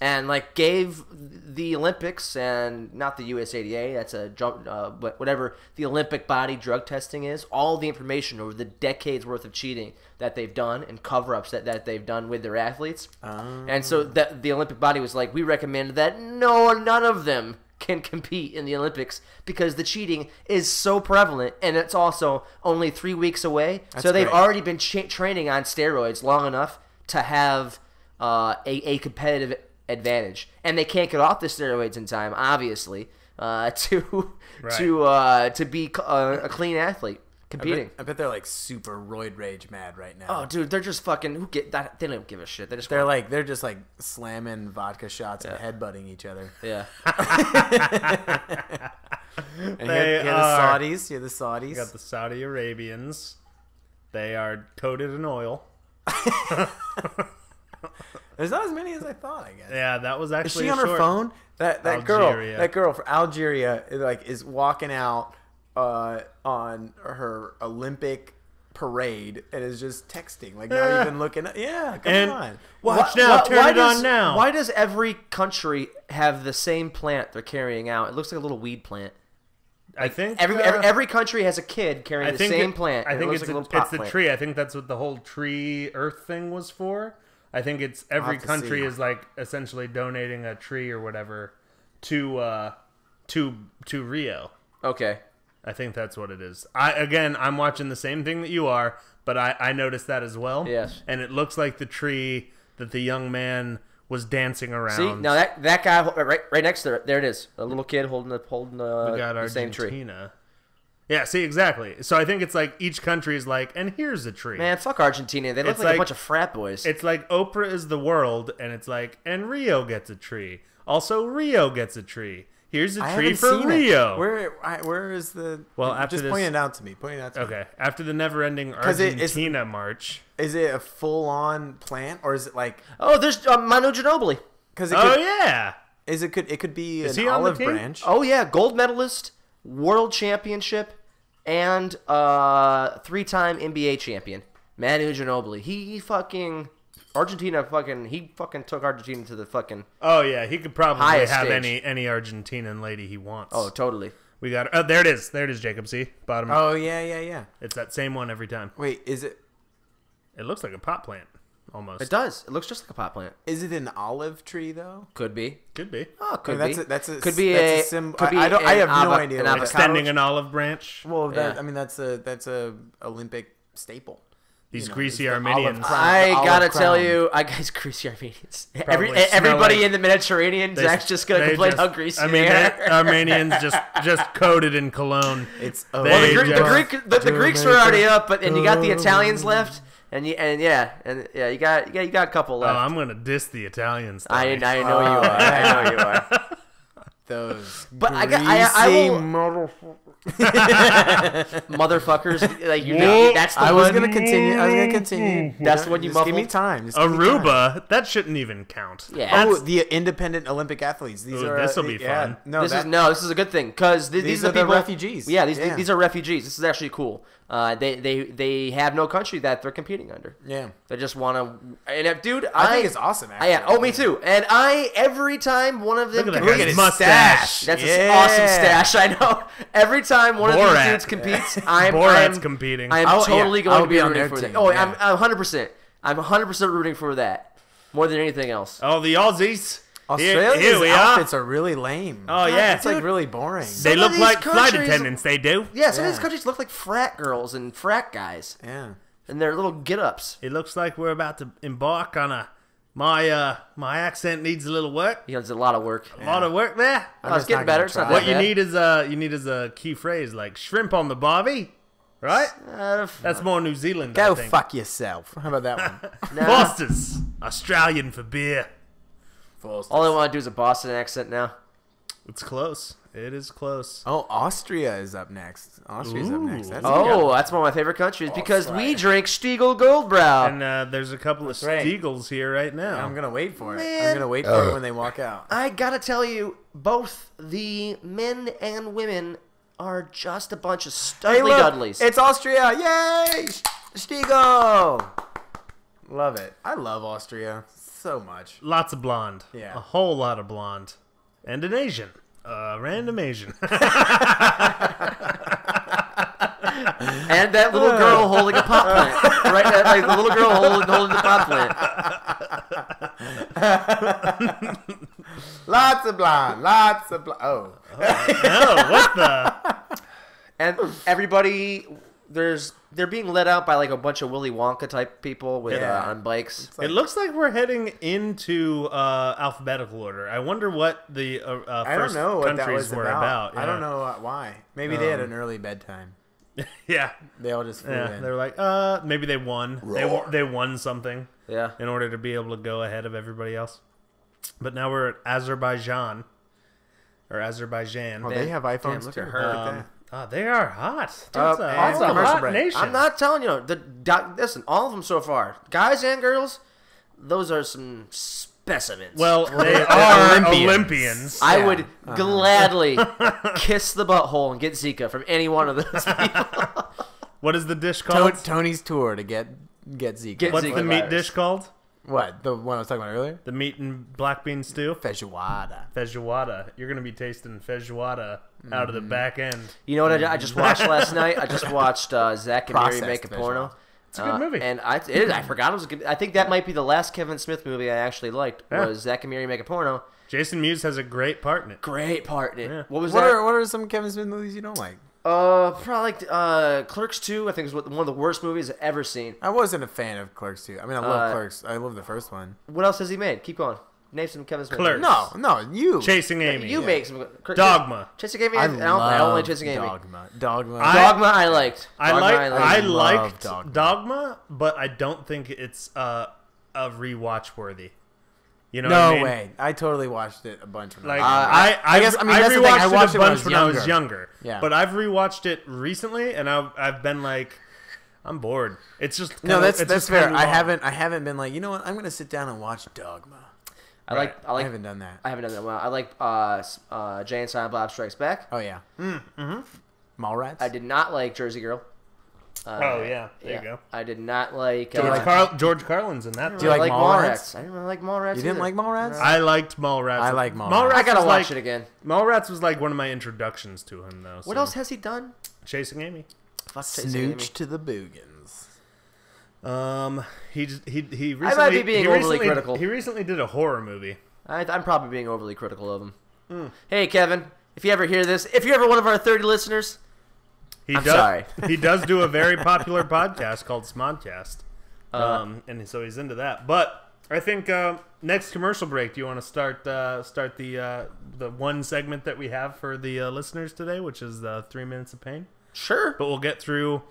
and like gave the Olympics and not the USADA, that's a but whatever the Olympic body drug testing is, all the information over the decades worth of cheating that they've done and cover-ups that they've done with their athletes, and so that the Olympic body was like, we recommend that none of them can compete in the Olympics because the cheating is so prevalent, and it's also only 3 weeks away. So they've great. already been training on steroids long enough to have a competitive advantage, and they can't get off the steroids in time, obviously, to be a clean athlete competing. I bet they're like super roid rage mad right now. Oh, dude, they're just fucking who get that? They don't give a shit. They're just like slamming vodka shots and headbutting each other. yeah. And They here the are. Saudis. Here the Saudis. We got the Saudi Arabians. They are coated in oil. There's not as many as I thought. I guess. Yeah, that was Is actually she a on her short- phone? That Algeria. girl from Algeria is walking out on her Olympic parade and is just texting, like not even looking. Yeah, come And on. watch now, turn it on now. Why does every country have the same plant they're carrying out? It looks like a little weed plant. I think Every country has a kid carrying the same plant. I and it think looks it's like a little pot the plant. tree. I think that's what the whole tree Earth thing was for. I think it's every have to country see. is like essentially donating a tree or whatever to Rio. Okay. I think that's what it is. I'm watching the same thing that you are, but I noticed that as well. Yes. And it looks like the tree that the young man was dancing around. See, now that guy right next to there it is, a little kid holding we got the same tree. Argentina. Yeah, see, exactly. So I think it's like each country is like, and here's a tree. Man, fuck Argentina. They look It's like a like- bunch of frat boys. It's like Oprah is the world, and it's like, and Rio gets a tree. Also, Rio gets a tree. Here's a I tree haven't for seen Rio. It. Where is the? Well, after just this- point it out to me. Point it out to me. Okay, after the never-ending 'Cause Argentina march. Is it a full-on plant, or is it like? Oh, there's Manu Ginobili. Because it Oh could, yeah, it could be Is an he on the olive team? branch. Oh yeah, gold medalist, world championship, and 3-time NBA champion. Manu Ginobili. He fucking Argentina he fucking took Argentina to the fucking oh yeah. He could probably Highest have stage. any Argentinian lady he wants. Oh, totally. We got. Oh, there it is. There it is, Jacob. See, bottom. Oh yeah. It's that same one every time. Wait, is it? It looks like a pot plant, almost. It does. It looks just like a pot plant. Is it an olive tree though? Could be. Could be Oh, could I be. mean, that's a could be that's a sim- could be I don't. I have no an idea. An what avocado. it is. extending an olive branch. Well, that, Yeah. I mean that's a Olympic staple. These You know, greasy it's the Armenians. olive crown. I Olive gotta crown. tell you, I guys greasy Armenians. Probably smell Everybody like- in the Mediterranean, They- Zach's just gonna they complain just- how greasy I mean, they that are. Armenians just coated in cologne. It's Well, Well, They the Greeks were already up, but and you got the Italians left, and you got a couple Oh, left. I'm gonna diss the Italians. I Tony. know you are. I know you are. those. But I will- motherfuckers. Motherfuckers, like that's the I one. was gonna continue. That's the one you Just give me muffled? time. Just give me time. Aruba. That shouldn't even count. Yeah. Oh, the independent Olympic athletes. These Ooh, are this'll be yeah, fun. No, This is a good thing because these are the the people, refugees. Yeah, Yeah. these are refugees. This is actually cool. They have no country that they're competing under. yeah. They just want to. And dude, I think it's awesome. Actually. Oh, me too. And every time one of them Look at that Look guy's at his mustache. stash. that's Yeah. an awesome stash. I know. Every time one of these Borat. dudes competes, I'm Borat's competing. I'm I'll- totally yeah, going I'll to be be on rooting their for that. team, Oh, yeah. I'm 100%. I'm 100% rooting for that more than anything else. Oh, the Aussies. Australia's Here we are. outfits are really lame. Oh yeah, It's like dude. really boring. they Some look of these like flight countries- attendants. They do. Yeah, some of these Yeah. countries look like frat girls and frat guys Yeah. and their little get-ups. It looks like we're about to embark on a. My accent needs a little work. He does a lot of work. A lot of work there. Oh, it's just getting not better. gonna It's not try. that What you bad. need is a key phrase like shrimp on the barbie, right? That's more New Zealand. I Go think. fuck yourself. How about that one? Nah. Foster's Australian for beer. All I want to do is a Boston accent now. It's close. It is close. Oh, Austria is up next. Austria's up next. Ooh. That's Oh, that's one of my favorite countries because we right. drink Stiegel Goldbrow. And there's a couple of right. Stiegels here right now. I'm gonna wait for it. Man. I'm gonna wait for it when they walk out. I gotta tell you, both the men and women are just a bunch of studly dudleys. It's Austria! Yay! Stiegel! Love it. I love Austria so much. Lots of blonde. Yeah. A whole lot of blonde. And an Asian. Random Asian. And that little girl holding a pot plant. Right? Like the little girl holding the pot plant. Lots of blonde. Lots of blonde. Oh. Oh, what the? And everybody, they're being led out by like a bunch of Willy Wonka type people with Yeah. on bikes. like- It looks like we're heading into alphabetical order. I wonder what the I first don't know what that countries was were about. I Yeah. don't know why. Maybe they had an early bedtime. Yeah. They all just flew Yeah, in. they're like, maybe they won. They won something Yeah. in order to be able to go ahead of everybody else. But now we're at Azerbaijan. Or Azerbaijan. Oh, they have Damn, iPhones look too. at her. Look at that. They are hot. Dude, Oh, it's a, and it's a commercial hot break. nation. I'm not telling you. Listen, all of them so far, guys and girls, those are some specimens. Well, they are Olympians. Olympians. I Yeah. would gladly kiss the butthole and get Zika from any one of those people. What is the dish called? Tony's tour to get Zika. Get What's Zika the meat virus. dish called? What? The one I was talking about earlier? The meat and black bean stew? Feijoada. Feijoada. You're going to be tasting feijoada out of the back end. You know what I just watched last night? I just watched Zach and Miri Processed make a porno. vegetables. It's a good movie. And it is. I forgot it was a good. I think that might be the last Kevin Smith movie I actually liked. Yeah. Was Zach and Miri make a porno? Jason Mewes has a great part in it. Great part in it. Yeah. What was What that? are some Kevin Smith movies you don't like? Probably like Clerks 2. I think is one of the worst movies I've ever seen. I wasn't a fan of Clerks 2. I mean, I love Uh, Clerks. I love the first one. What else has he made? Keep going. Name some Kevin Smith. Clerks. No, you. Chasing Amy. You make some. Dogma. Chasing Amy. I I don't like Chasing Amy. Dogma. Dogma. I liked. I liked Dogma. Dogma, but I don't think it's a rewatch worthy. You know No what I mean? way. I totally watched it a bunch when Like I guess I mean, that's the thing. I rewatched watched it it a when I bunch was when I was younger. Yeah. But I've rewatched it recently, and I've been like, I'm bored. It's just No, that's fair. I I haven't been like, you know what? I'm gonna sit down and watch Dogma. I haven't done that. I haven't done that well. I like Jay and Silent Bob Strikes Back. Oh yeah. Mallrats. I did not like Jersey Girl. Oh yeah, there you go. I did not like George Carlin's in that. Do you like Mallrats? I didn't really like Mallrats. You didn't like Mallrats? I liked Mallrats. I like Mallrats. I gotta was watch like- it again. Mallrats was like one of my introductions to him, though. What so. else has he done? Chasing Amy. Fuck Chasing Amy. Snooch to the Boogans. He recently. I might be being he overly recently- critical. He recently did a horror movie. I'm probably being overly critical of him. Hey, Kevin, if you ever hear this, if you're ever one of our 30 listeners, I'm sorry. He does do a very popular podcast called Smodcast, and so he's into that. But I think next commercial break, do you want to start the one segment that we have for the listeners today, which is 3 minutes of pain? sure. But we'll get through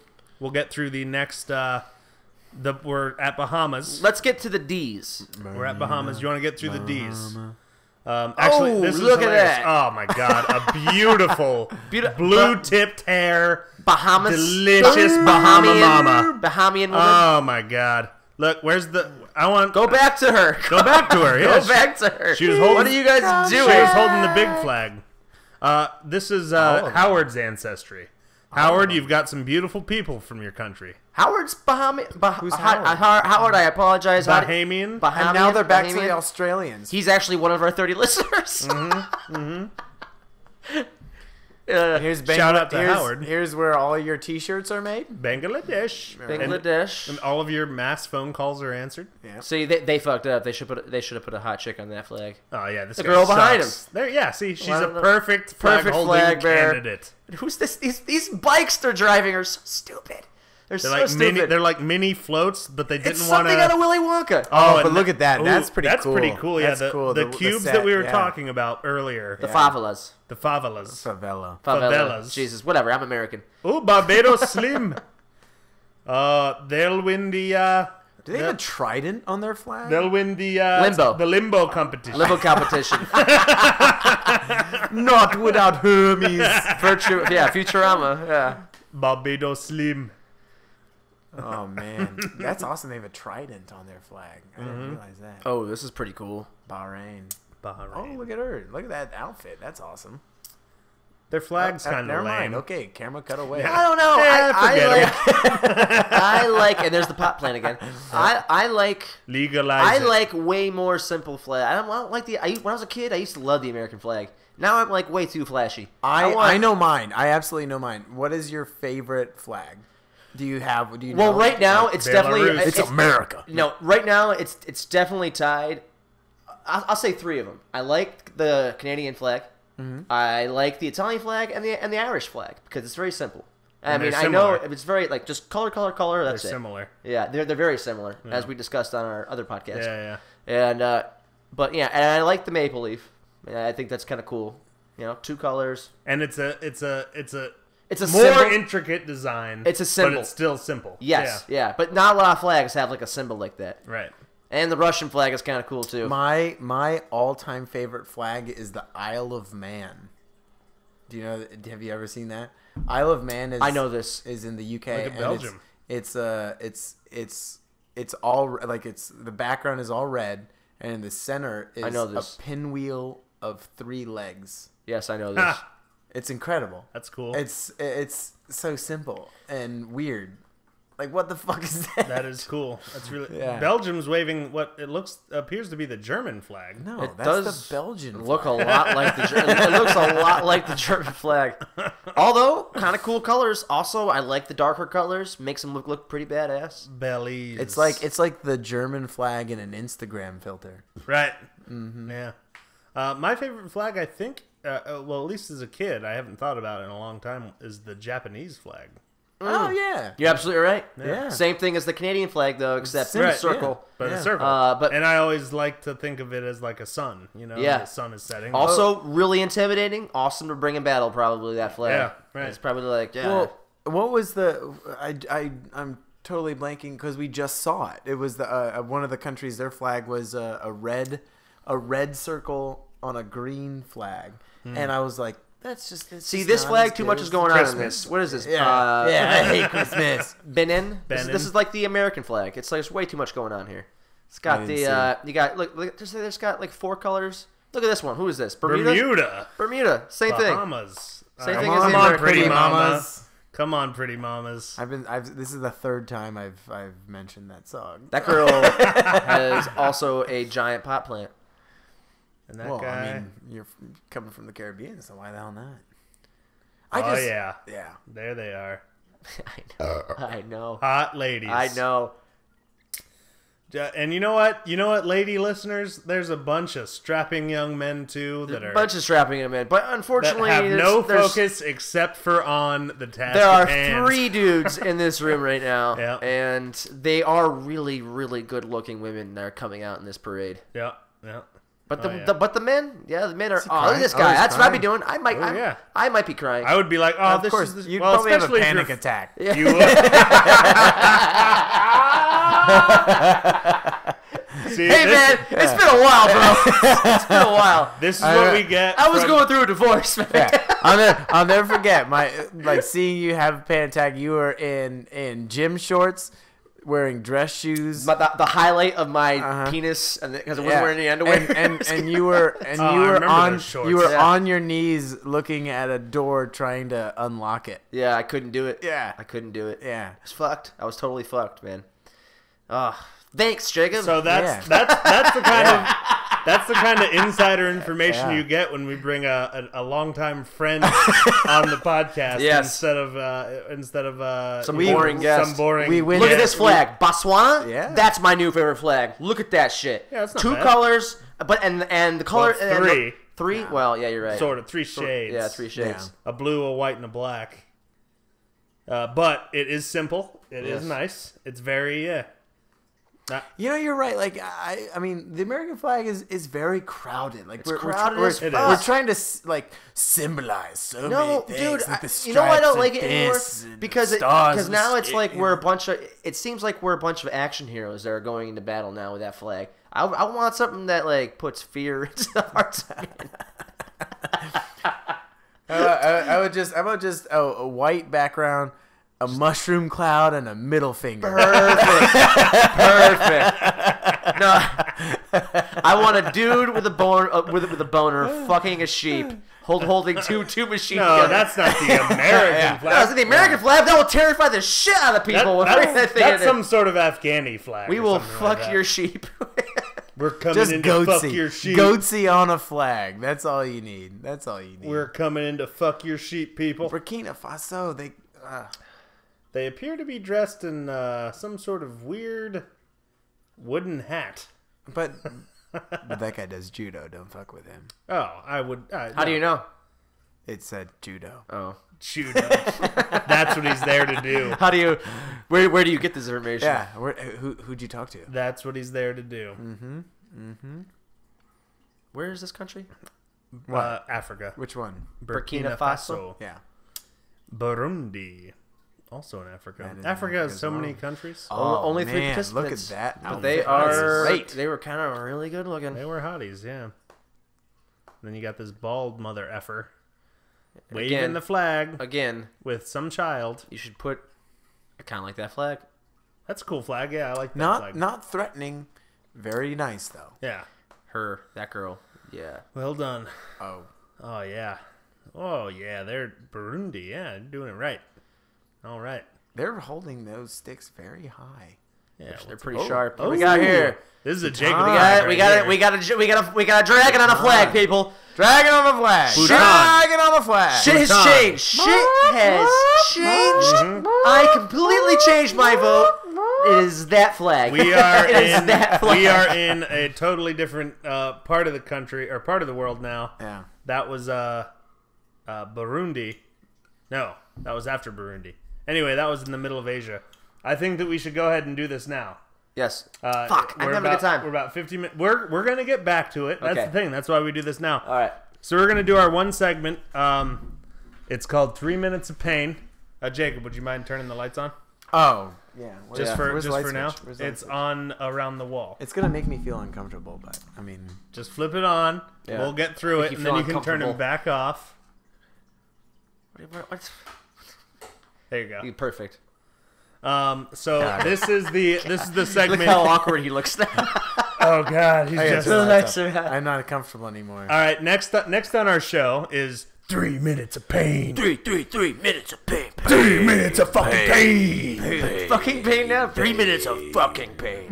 the next. We're at Bahamas. Let's get to the D's. We're at Bahamas. You want to get through the D's? Actually, Oh, this is look at hilarious. that. Oh my god, a beautiful blue-tipped hair, Bahamas. delicious Bahama mama. Bahamian woman. Oh my god! Look, where's the? I want Go back to her. Go back to her. Yeah, Go back to her. she was holding- What are you guys She doing? was holding the big flag. This is Howard's ancestry. Howard, you've got some beautiful people from your country. Howard's Bahamian. Who's Howard? Howard, I apologize. Bahamian. And now they're back to Bahamian. the Australians. He's actually one of our 30 listeners. Here's Shout out to Howard. Here's where all your T-shirts are made. Bangladesh. Bangladesh. And all of your mass phone calls are answered. Yeah. See, they fucked up. They should have put a hot chick on that flag. Oh yeah, this The guy girl behind sucks. There, yeah. See, she's Well, I a don't know. perfect Perfect holding flag bearer. candidate. Who's this? These bikes they're driving are so stupid. They're They're so like stupid. they're like mini floats, but they it's didn't want something out to. of Willy Wonka. Oh, but and look at that. ooh, That's pretty That's cool. pretty cool. Yeah, That's cool. the The cubes set, that we were yeah. talking about earlier. The favelas. The favelas. Favela. Favelas. Jesus, whatever. I'm American. Oh, Barbados Slim. They'll win the. Do they have a trident on their flag? They'll win the Limbo. The limbo competition. Limbo competition. Not without Hermes. Futurama. Yeah. Barbados Slim. Oh man, that's awesome. They have a trident on their flag. I didn't realize that. Oh, this is pretty cool. Bahrain. Oh, Bahrain. look at her. Look at that outfit. That's awesome. Their flag's kind Never of lame. mind. Okay, camera cut away. I don't know. Yeah, I like, and there's the pot plant again. I like Legalize it. like way more simple flag. I don't like when I was a kid, I used to love the American flag. Now I'm like way too flashy. I know mine. I absolutely know mine. What is your favorite flag? Do you Well, know? right now it's Belarus. definitely It's America. No, right now it's definitely tied. I'll say three of them. I like the Canadian flag. I like the Italian flag and the Irish flag because it's very simple. I And mean, they're I know similar. it's very like just color. They're That's it. similar. Yeah, they're very similar as we discussed on our other podcast. Yeah, And but yeah, and I like the maple leaf. And I think that's kind of cool. You know, two colors. and it's a It's a more symbol. intricate design. It's a symbol. but it's still simple. Yes, yeah, but not a lot of flags have like a symbol like that. Yeah, right. And the Russian flag is kind of cool too. My all-time favorite flag is the Isle of Man. Do you know? Have you ever seen that? Isle of Man is. I know this. is in the UK. Look at and Belgium. It's all like the background is all red, and in the center is I know this. a pinwheel of 3 legs. Yes, I know this. Ha! It's incredible. That's cool. It's so simple and weird. Like, what the fuck is that? That is cool. That's really. Yeah. Belgium's waving what appears to be the German flag. No, It that's does the Belgian look flag. a lot like the it looks a lot like the German flag. Although kind of cool colors. Also, I like the darker colors. Makes them look pretty badass. Belize. It's like the German flag in an Instagram filter. right. Mm-hmm. Yeah. My favorite flag, I think, well, at least as a kid, I haven't thought about it in a long time, is the Japanese flag. Oh yeah. You're absolutely right. Yeah. Same thing as the Canadian flag, though, except Right, it's a circle. But Yeah. a circle. But and I always like to think of it as like a sun. You know, Yeah. the sun is setting. also really intimidating. Awesome to bring in battle, probably, that flag. Yeah, right. It's probably like, yeah. Well, what was the? I'm totally blanking because we just saw it. It was the one of the countries. Their flag was a red circle on a green flag, and I was like, that's just See, this flag, too much is going on in Christmas. this. What is this? Yeah, I hate Christmas. Benin. This Benin. is like the American flag. It's like there's way too much going on here. It's got didn't you got look. There's got like 4 colors. Look at this one. Who is this? Bermuda. Same thing. Bahamas. Same Uh, thing as the Come on, American pretty flag. mamas. Come on, pretty mamas. This is the third time I've mentioned that song. That girl has also a giant pot plant. And that Well, guy. I mean, you're coming from the Caribbean, so why the hell not? Oh, yeah. yeah. There they are. I know. Hot ladies. I know. And you know what? You know what, lady listeners? There's a bunch of strapping young men, too, that A are bunch of strapping them in, but that unfortunately, have no there's- focus except for on the task There are at hand. 3 dudes in this room right now, Yeah. and they are really, really good-looking women that are coming out in this parade. Yeah, yeah. But Oh, yeah. the men, the men are. Is he Oh, look at crying? this Oh, guy. he's That's what I'd be crying. doing. I might. Oh, yeah. I might be crying. I would be like, oh, Of this course, is... you'd well, probably have a especially if panic you're- attack. You would. See, Hey this, man, it's been a while, bro. It's been a while. This is what we get. I was from- going through a divorce, man. Yeah. I'll never forget seeing you have a panic attack. You were in gym shorts, wearing dress shoes. But the highlight of my Uh-huh. penis, because I wasn't wearing any underwear. and you were Oh, you I were remember on those shorts. you were Yeah. on your knees looking at a door trying to unlock it. Yeah, I couldn't do it. Yeah. I couldn't do it. Yeah. I was fucked. I was totally fucked, man. Thanks, Jacob. So that's Yeah. that's the kind of that's the kind of insider information Yeah. you get when we bring a longtime friend on the podcast Yes. instead of Some boring guest. some boring. We win- Look at Yeah. this flag, Botswana. Yeah. That's my new favorite flag. Look at that shit. Yeah, that's not 2 bad. colors, but and the color Well, 3. 3. Well, yeah, you're right. Sort of 3 shades. Yeah, 3 shades. A blue, a white, and a black. But it is simple. It is Yes. nice. It's very You know, you're right. Like I mean, the American flag is very crowded. Like It's crowded as fuck. we're trying to symbolize so No, many things. dude. Like the You know why I don't stripes like and it anymore? this and the Because stars and now it's like stick- we're a bunch of. It seems like we're a bunch of action heroes that are going into battle now with that flag. I want something that like puts fear into the hearts of men. I would just a white background, a mushroom cloud, and a middle finger. Perfect. No, I want a dude with a boner fucking a sheep, holding two machine No, guns. that's not the American flag. No, it's the American flag. That will terrify the shit out of people. when we bring that thing that's in. some sort of Afghani flag. We or will something like fuck that. your sheep. We're coming Just in to fuck goatsy, your sheep. goatsy on a flag. That's all you need. That's all you need. We're coming in to fuck your sheep, people. Burkina Faso. They appear to be dressed in some sort of weird wooden hat. But that guy does judo. Don't fuck with him. Oh, I would. How do you know? It said judo. Oh, Shoot. That's what he's there to do. how do you? Where do you get this information? Yeah. Who'd you talk to? That's what he's there to do. Where is this country? Africa. Which one? Burkina Faso. Yeah. Burundi. Also in Africa. That is Africa has as so well. many countries. Only 3 man, participants. Look at that. But they outfit. were kind of really good looking. They were hotties, yeah. Then you got this bald mother effer waving Again. the flag Again, with some child. you should put. I kind of like that flag. That's a cool flag. Yeah, I like that Not flag. not threatening. Very nice though. Yeah. That girl. Yeah. Well done. Oh. Oh, yeah. Oh, yeah. They're Burundi. Yeah, they're doing it right. All right. They're holding those sticks very high. Yeah, They're what's- pretty oh, sharp. What oh, we got here? This is a Jacob. We flag We right got here. it. We got a dragon on a flag, people. Dragon on the flag. Bhutan. Dragon on the flag. Shit has Bhutan. changed. Shit has changed. I completely changed my vote. It is that flag. We are It is in. that flag. We are in a totally different part of the country or part of the world now. Yeah. That was Burundi. No, that was after Burundi. Anyway, that was in the middle of Asia. I think that we should go ahead and do this now. Yes. Fuck, I'm having a good time. We're about 50 minutes. We're going to get back to it. That's Okay. the thing. That's why we do this now. All right. So we're going to do our one segment. It's called 3 Minutes of Pain. Jacob, would you mind turning the lights on? Oh, yeah. Just Where's the light for now. switch? Where's the light It's switch? on around the wall. It's gonna make me feel uncomfortable, but I mean, Just flip it on. Yeah. We'll get through Make it, you and then feel you can turn them uncomfortable. back off. What's There you go. perfect? So this is the Look segment. how awkward he looks now. Oh God, he's I gotta just. turn All the lights up. I'm not comfortable anymore. right, next on our show is 3 Minutes of Pain. 3 minutes of pain. 3 minutes of fucking pain. Fucking pain now. 3 minutes of fucking pain.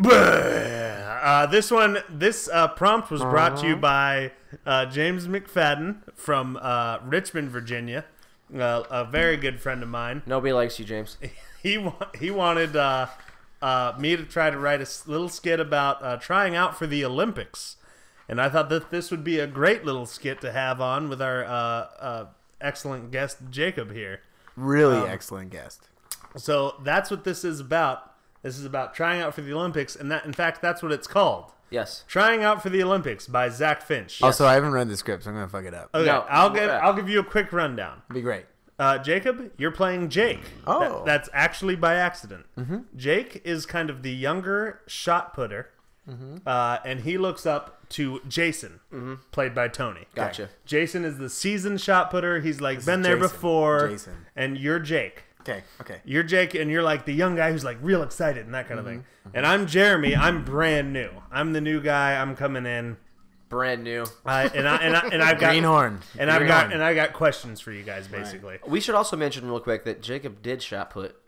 This prompt was brought to you by James McFadden from Richmond, Virginia, a very good friend of mine. Nobody likes you, James. He wanted me to try to write a little skit about trying out for the Olympics, and I thought that this would be a great little skit to have on with our excellent guest Jacob here. Really excellent guest. So that's what this is about. This is about trying out for the Olympics, and in fact, that's what it's called. Yes. Trying Out for the Olympics by Zach Finch. Also, I haven't read the script, so I'm gonna fuck it up. Okay, No, I'll give you a quick rundown. It'd be great. Jacob, you're playing Jake. Oh. That's actually by accident. Jake is kind of the younger shot putter, and he looks up to Jason, played by Tony. Gotcha. Jason is the seasoned shot putter. He's like been is there Jason. before. Jason. And you're Jake. Okay. You're Jake, and you're like the young guy who's like real excited and that kind of thing. And I'm Jeremy. I'm brand new. I'm the new guy. I'm coming in. Brand new. I've got Greenhorn. and I got questions for you guys basically. We should also mention real quick that Jacob did shot put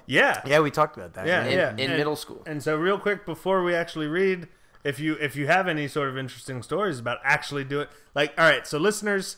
Yeah. Yeah, we talked about that. Yeah, right? in middle school. And so real quick before we actually read, if you have any sort of interesting stories about actually do it, like, all right, so listeners,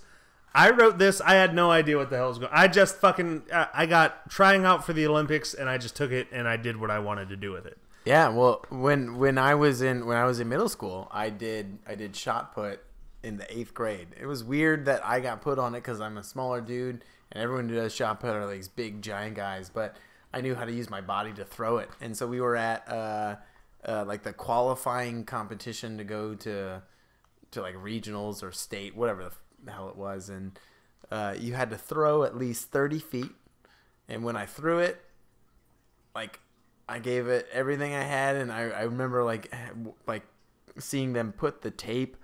I wrote this. I had no idea what the hell was going. I just fucking I got trying out for the Olympics, and I just took it and I did what I wanted to do with it. Yeah, well, when I was in middle school, I did shot put in the 8th grade. It was weird that I got put on it because I'm a smaller dude, and everyone who does shot put are like these big giant guys. But I knew how to use my body to throw it, and so we were at like the qualifying competition to go to like regionals or state, whatever the hell it was, and you had to throw at least 30 feet. And when I threw it, like, I gave it everything I had, and I remember like seeing them put the tape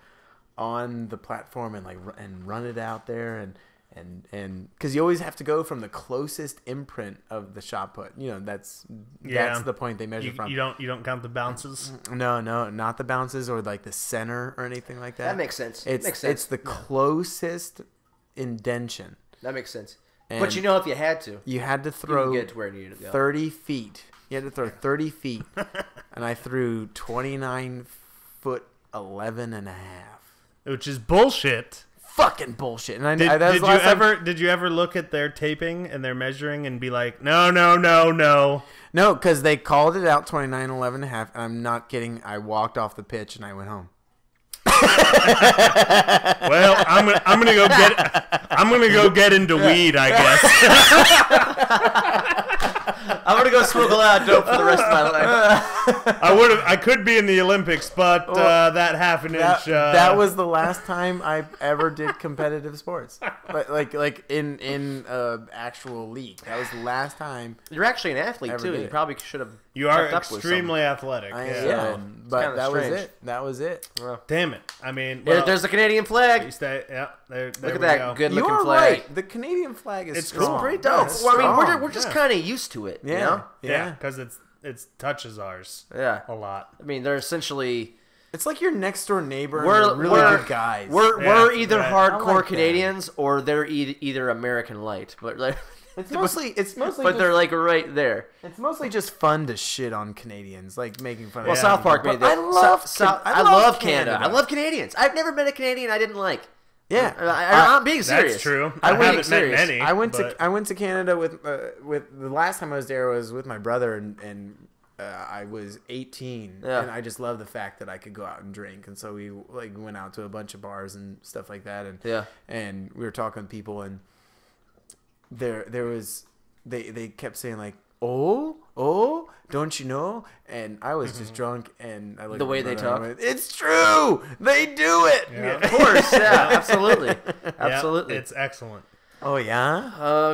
on the platform and run it out there, and because you always have to go from the closest imprint of the shot put. You know, that's the point they measure from. You don't count the bounces. No, not the bounces or like the center or anything like that. That makes sense. It's the closest indention. That makes sense. And But you know, if you had to, you had to you throw could get to where you need to go. 30 feet. You had to throw 30 feet, and I threw 29 foot 11 and a half. Which is bullshit. Fucking bullshit. And Did you ever look at their taping and their measuring and be like, no? No, because they called it out 29, 11 and a half, and I'm not kidding. I walked off the pitch and I went home. Well, I'm gonna go get into weed, I guess. I'm gonna go smoke a lot of dope for the rest of my life. I could be in the Olympics, but that half an inch. That was the last time I ever did competitive sports, like in actual league. That was the last time. You're actually an athlete Ever too. did You it. probably should have. You are kept up with extremely athletic. I Yeah. am, but kinda that strange. was it. That was it. Damn it! I mean, There- well, there's the Canadian flag. you stay. Yeah, there Look we at that go. good You looking are flag. right. The Canadian flag is It's strong. pretty No, It's well, I mean, strong. we're just Yeah. kind of used to it. Yeah, You know? Yeah, because it touches ours Yeah. a lot. I mean, they're essentially It's like your next door neighbor. And we're they're really we're, good guys. We're Yeah, either right. I hardcore like that. Canadians or they're either American light, but like, It's mostly but they're like right there. it's mostly just fun to shit on Canadians, like making fun of. Well, Yeah. South Park But made that. I love I love Canada. I love Canadians. I've never met a Canadian I didn't like. Yeah, I'm being serious. That's true. I I went haven't met serious. many. I went but- to Canada with the last time I was there was with my brother and I was 18 Yeah. and I just love the fact that I could go out and drink, and so we like went out to a bunch of bars and stuff like that, and Yeah. and we were talking to people, and there was they kept saying like, oh, don't you know? And I was just drunk, and I looked The at way my they brother and I talk? went, it's true. They do it. Yeah. Of course, yeah, absolutely, Yeah, absolutely. it's excellent. Oh yeah.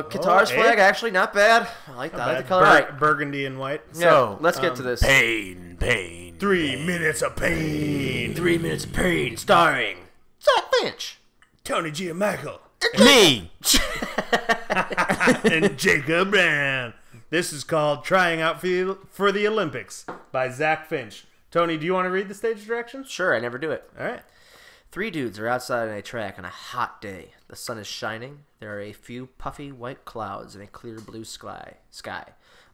Qatar's Oh, flag actually not bad. I like that. I like the color. All right, Burgundy and white. yeah, So, let's get to this. Pain. 3 minutes of pain. 3 minutes of pain, starring Zach Finch. Tony Giamatti Me. and Jacob Brown. This is called Trying Out for the Olympics by Zach Finch. Tony, do you want to read the stage directions? Sure, I never do it. All right. 3 dudes are outside on a track on a hot day. The sun is shining. There are a few puffy white clouds and a clear blue sky.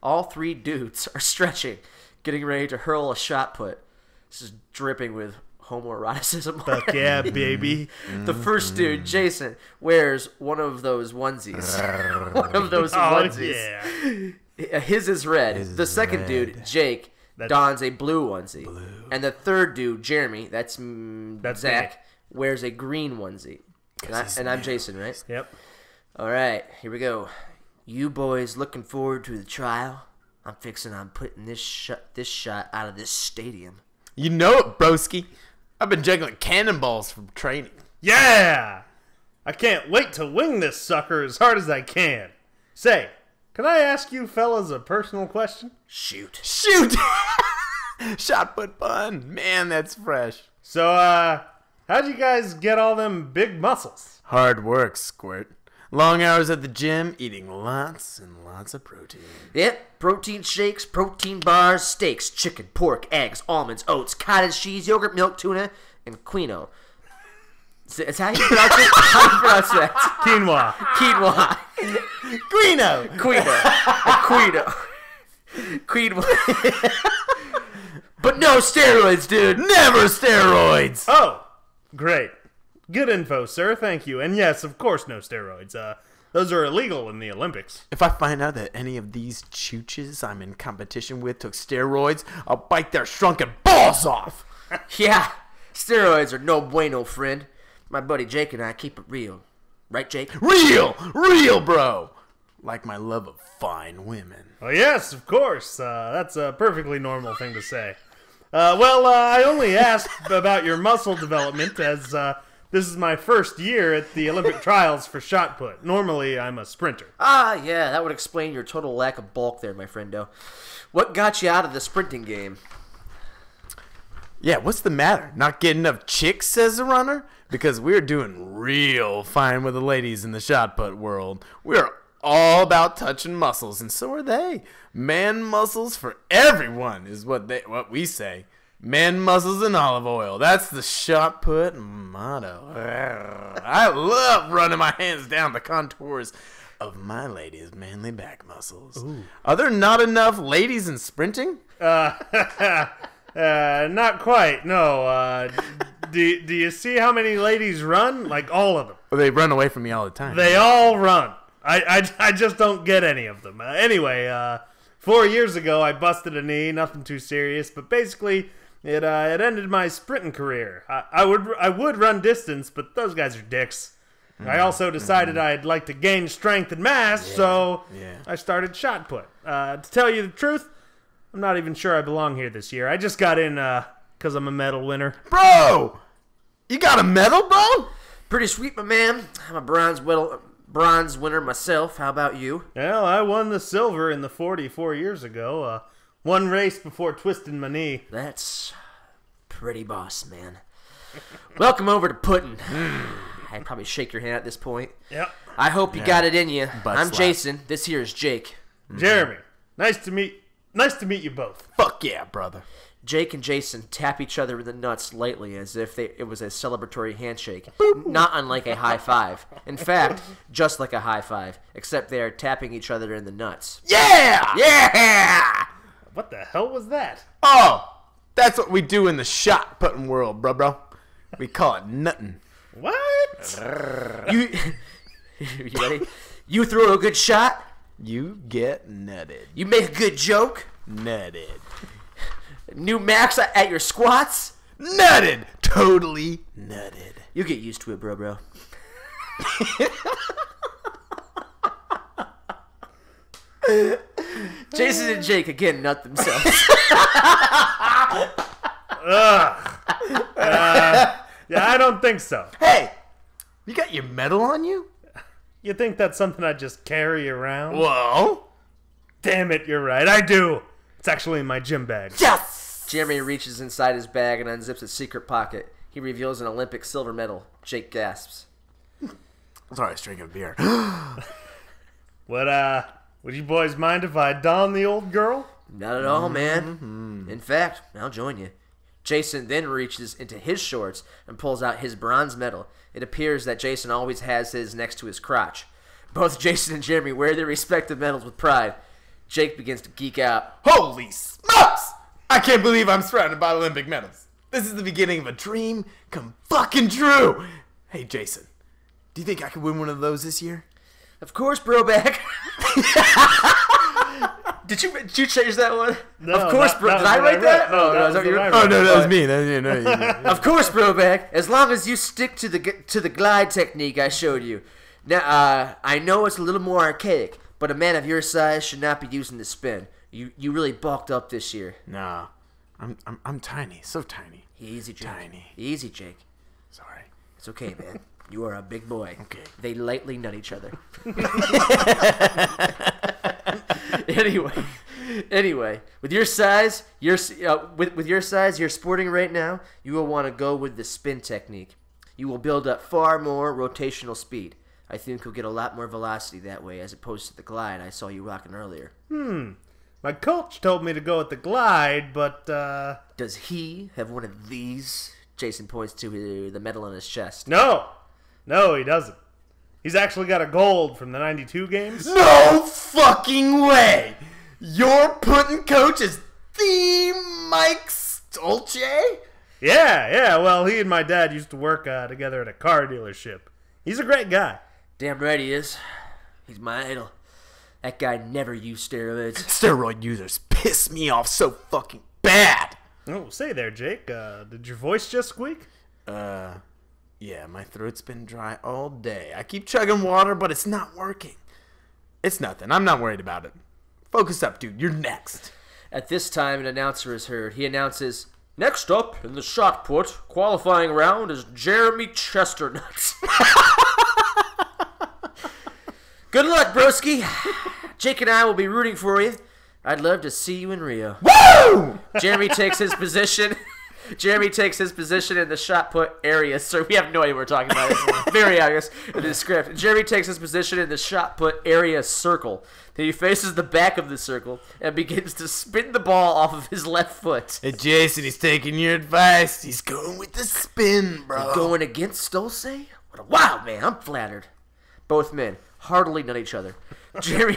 All 3 dudes are stretching, getting ready to hurl a shot put. This is dripping with homoeroticism. Fuck yeah, baby. The first dude, Jason, wears one of those onesies. One of those Oh, onesies. yeah. His is red. The second dude, Jake, dons a blue onesie. And the third dude, Jeremy, that's Zach, wears a green onesie. And I'm Jason, right? Yep. All right, here we go. You boys looking forward to the trial? I'm fixing on putting this shot out of this stadium. You know it, broski. I've been juggling cannonballs from training. Yeah! I can't wait to wing this sucker as hard as I can. Say, can I ask you fellas a personal question? Shoot. Shoot! Shot put fun. Man, that's fresh. So, how'd you guys get all them big muscles? Hard work, Squirt. Long hours at the gym, eating lots and lots of protein. Yep, protein shakes, protein bars, steaks, chicken, pork, eggs, almonds, oats, cottage cheese, yogurt, milk, tuna, and quinoa. Is how you pronounce it? How do you pronounce that? Quinoa. Quinoa. Guino! Quinoa. But no steroids, dude. Never steroids! Oh, great. Good info, sir. Thank you. And yes, of course, no steroids. Those are illegal in the Olympics. If I find out that any of these chooches I'm in competition with took steroids, I'll bite their shrunken balls off! Yeah, steroids are no bueno, friend. My buddy Jake and I keep it real. Right, Jake? Real, bro! Like my love of fine women. Well, yes, of course. That's a perfectly normal thing to say. I only asked about your muscle development as this is my first year at the Olympic trials for shot put. Normally, I'm a sprinter. Ah, yeah, that would explain your total lack of bulk there, my friendo. What got you out of the sprinting game? Yeah, what's the matter? Not getting enough chicks, says the runner? Because we're doing real fine with the ladies in the shot put world. We're all about touching muscles, and so are they. Man muscles for everyone is what we say. Man muscles and olive oil. That's the shot put motto. I love running my hands down the contours of my lady's manly back muscles. Ooh. Are there not enough ladies in sprinting? Not quite. No. Do you see how many ladies run? Like all of them. Well, they run away from me all the time. They all run. I just don't get any of them. Anyway, 4 years ago I busted a knee. Nothing too serious, but basically it ended my sprinting career. I would run distance, but those guys are dicks. I also decided I'd like to gain strength and mass, so I started shot put. To tell you the truth, I'm not even sure I belong here this year. I just got in because I'm a medal winner. Bro! You got a medal, bro? Pretty sweet, my man. I'm a bronze winner myself. How about you? Well, I won the silver in the 40 4 years ago. One race before twisting my knee. That's pretty boss, man. Welcome over to Puddin'. I'd probably shake your hand at this point. Yep. I hope you got it in you. Butt I'm slap. Jason. This here is Jake. Jeremy, nice to meet you both. Fuck yeah, brother. Jake and Jason tap each other in the nuts lightly as if it was a celebratory handshake, not unlike a high five. In fact, just like a high five, except they are tapping each other in the nuts. Yeah! Yeah! What the hell was that? Oh, that's what we do in the shot putting world, bro. We call it nuttin'. What? You ready? You throw a good shot. You get nutted. You make a good joke. Nutted. New max at your squats. Nutted. Totally nutted. You get used to it, bro. Jason and Jake again nut themselves. Yeah, I don't think so. Hey, you got your medal on you? You think that's something I just carry around? Whoa. Damn it, you're right. I do. It's actually in my gym bag. Yes! Jeremy reaches inside his bag and unzips his secret pocket. He reveals an Olympic silver medal. Jake gasps. Sorry, I was drinking a beer. Would you boys mind if I don the old girl? Not at all, man. In fact, I'll join you. Jason then reaches into his shorts and pulls out his bronze medal. It appears that Jason always has his next to his crotch. Both Jason and Jeremy wear their respective medals with pride. Jake begins to geek out. Holy smokes! I can't believe I'm surrounded by Olympic medals. This is the beginning of a dream come fucking true. Hey, Jason, do you think I could win one of those this year? Of course, broback. Did you change that one? No, of course, bro. Did I write that? No, that was what you what I wrote? wrote. Oh, no, that was me. No. Of course, broback. As long as you stick to the glide technique I showed you. Now, I know it's a little more archaic, but a man of your size should not be using the spin. You really bulked up this year. No, I'm tiny, so tiny. Easy, Jake. Tiny. Easy, Jake. Sorry. It's okay, man. You are a big boy. Okay. They lightly nut each other. Anyway, with your size, you're sporting right now, you will want to go with the spin technique. You will build up far more rotational speed. I think you'll get a lot more velocity that way as opposed to the glide I saw you rocking earlier. My coach told me to go with the glide, but, Does he have one of these? Jason points to the medal on his chest. No, he doesn't. He's actually got a gold from the 92 games. No fucking way! You're putting coach as the Mike Stolce? Yeah, well, he and my dad used to work together at a car dealership. He's a great guy. Damn right he is. He's my idol. That guy never used steroids. Steroid users piss me off so fucking bad. Oh, say there, Jake. Did your voice just squeak? Yeah, my throat's been dry all day. I keep chugging water, but it's not working. It's nothing. I'm not worried about it. Focus up, dude. You're next. At this time, an announcer is heard. He announces, "Next up in the shot put, qualifying round is Jeremy Chesternut." Good luck, broski. Jake and I will be rooting for you. I'd love to see you in Rio. Woo! Jeremy takes his position. Jeremy takes his position in the shot put area. So we have no idea what we're talking about. It's very obvious in the script. Jeremy takes his position in the shot put area circle. Then he faces the back of the circle and begins to spin the ball off of his left foot. Hey, Jason, he's taking your advice. He's going with the spin, bro. Going against Stolze? What a wild man. I'm flattered. Both men heartily nut each other. Jeremy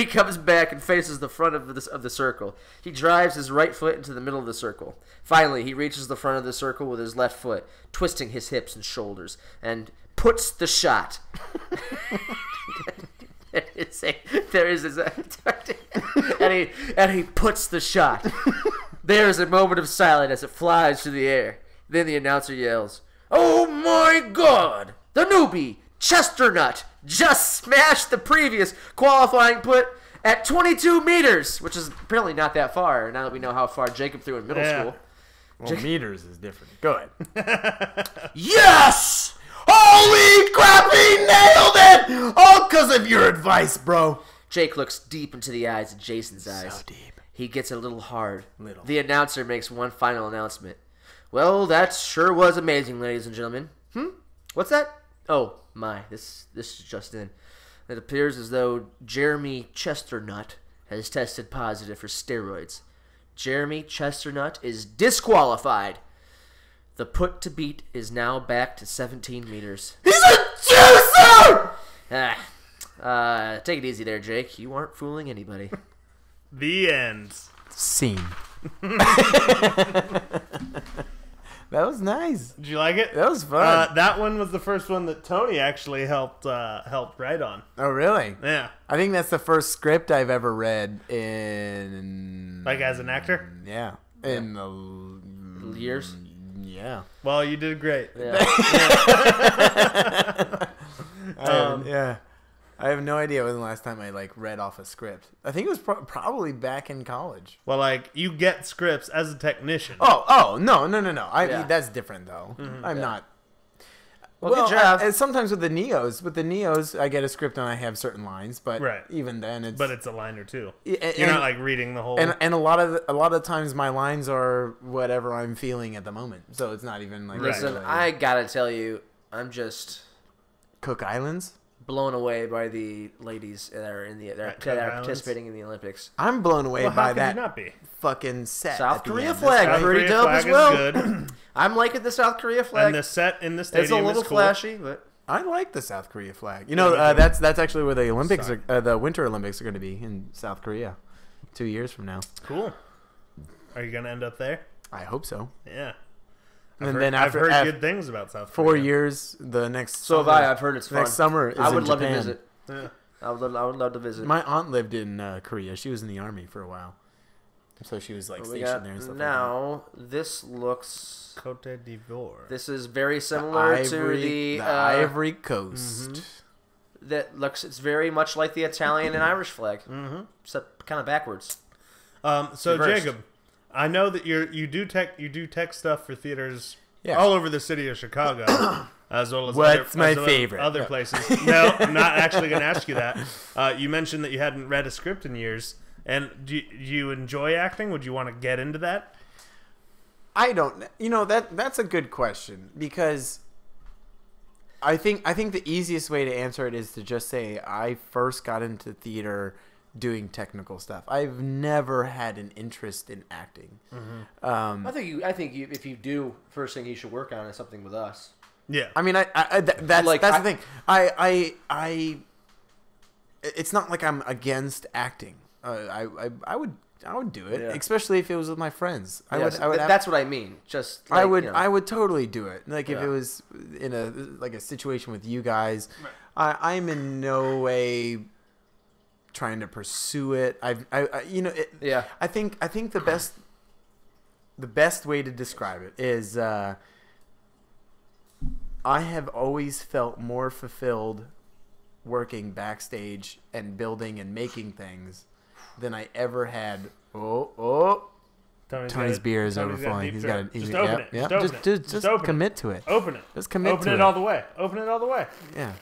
comes back and faces the front of the circle. He drives his right foot into the middle of the circle. Finally, he reaches the front of the circle with his left foot, twisting his hips and shoulders, and puts the shot. And he puts the shot. There is a moment of silence as it flies through the air. Then the announcer yells, "Oh my God! The newbie, Chesternut, just smashed the previous qualifying put at 22 meters," which is apparently not that far, now that we know how far Jacob threw in middle school. Well, meters is different. Go ahead. Yes! Holy crap, he nailed it! All because of your advice, bro. Jake looks deep into the eyes of Jason's eyes. So deep. He gets a little hard. Little. The announcer makes one final announcement. "Well, that sure was amazing, ladies and gentlemen." What's that? Oh, my. This is just in. It appears as though Jeremy Chesternut has tested positive for steroids. Jeremy Chesternut is disqualified. The put to beat is now back to 17 meters. He's a juicer! Take it easy there, Jake. You aren't fooling anybody. The end. Scene. That was nice. Did you like it? That was fun. That one was the first one that Tony actually helped write on. Oh, really? Yeah. I think that's the first script I've ever read in... Like as an actor? Yeah. In the... Years? Yeah. Well, you did great. Yeah. Yeah. I have no idea when the last time I like read off a script. I think it was probably back in college. Well, like you get scripts as a technician. Oh, no. Yeah. That's different though. I'm not. Well, good job. Sometimes with the Neos, I get a script and I have certain lines, but Right. even then, But it's a line or two. and, You're not like reading the whole. and a lot of times my lines are whatever I'm feeling at the moment, so it's not even like Listen, really- I gotta tell you, I'm just Cook Islands. blown away by the ladies that are Cook that are Islands? participating in the Olympics. I'm blown away well, how by could that you not be? fucking set. South at the Korea end. flag. South Pretty Korea dope flag as well. is good. I'm liking the South Korea flag. And the set in the stadium It's a little is cool. flashy, but I like the South Korea flag. You Yeah, know, me too. that's actually where the Olympics, the Winter Olympics, are going to be in South Korea, 2 years from now. Cool. Are you gonna end up there? I hope so. Yeah. And then I've after heard good things about South 4 Korea. years, the next so have summer, I. I've heard it's fun. next summer is I would in love Japan. to visit. Yeah. I would love to visit. My aunt lived in Korea. She was in the army for a while, so she was like What we stationed got there and stuff. now, this looks. Cote d'Ivoire. This is very like similar that. to the Ivory Coast. Mm-hmm. that looks. It's very much like the Italian and Irish flag, Mm-hmm. except kind of backwards. So Reversed. Jacob, I know that you do tech stuff for theaters Yeah. all over the city of Chicago, as well as What's other, my as well as favorite? other places. No, I'm not actually going to ask you that. You mentioned that you hadn't read a script in years, and do you enjoy acting? Would you want to get into that? I don't. You know that's a good question because I think the easiest way to answer it is to just say I first got into theater doing technical stuff. I've never had an interest in acting. I think you, if you do, first thing you should work on is something with us. Yeah. I mean, that's Like, the thing. I it's not like I'm against acting. I would do it, Yeah. especially if it was with my friends. Yes, I would. that's what I mean. Just I like, would. you know. I would totally do it. Like if Yeah. it was in a situation with you guys. I'm in no way trying to pursue it. I you know. Yeah. I think the best way to describe it is I have always felt more fulfilled working backstage and building and making things than I ever had. Tony's beer is overflowing. He's got. Just open it. Yeah. Just open it. Just open commit it. to it. Open it. Just commit Open to it all the way. Open it all the way. Yeah.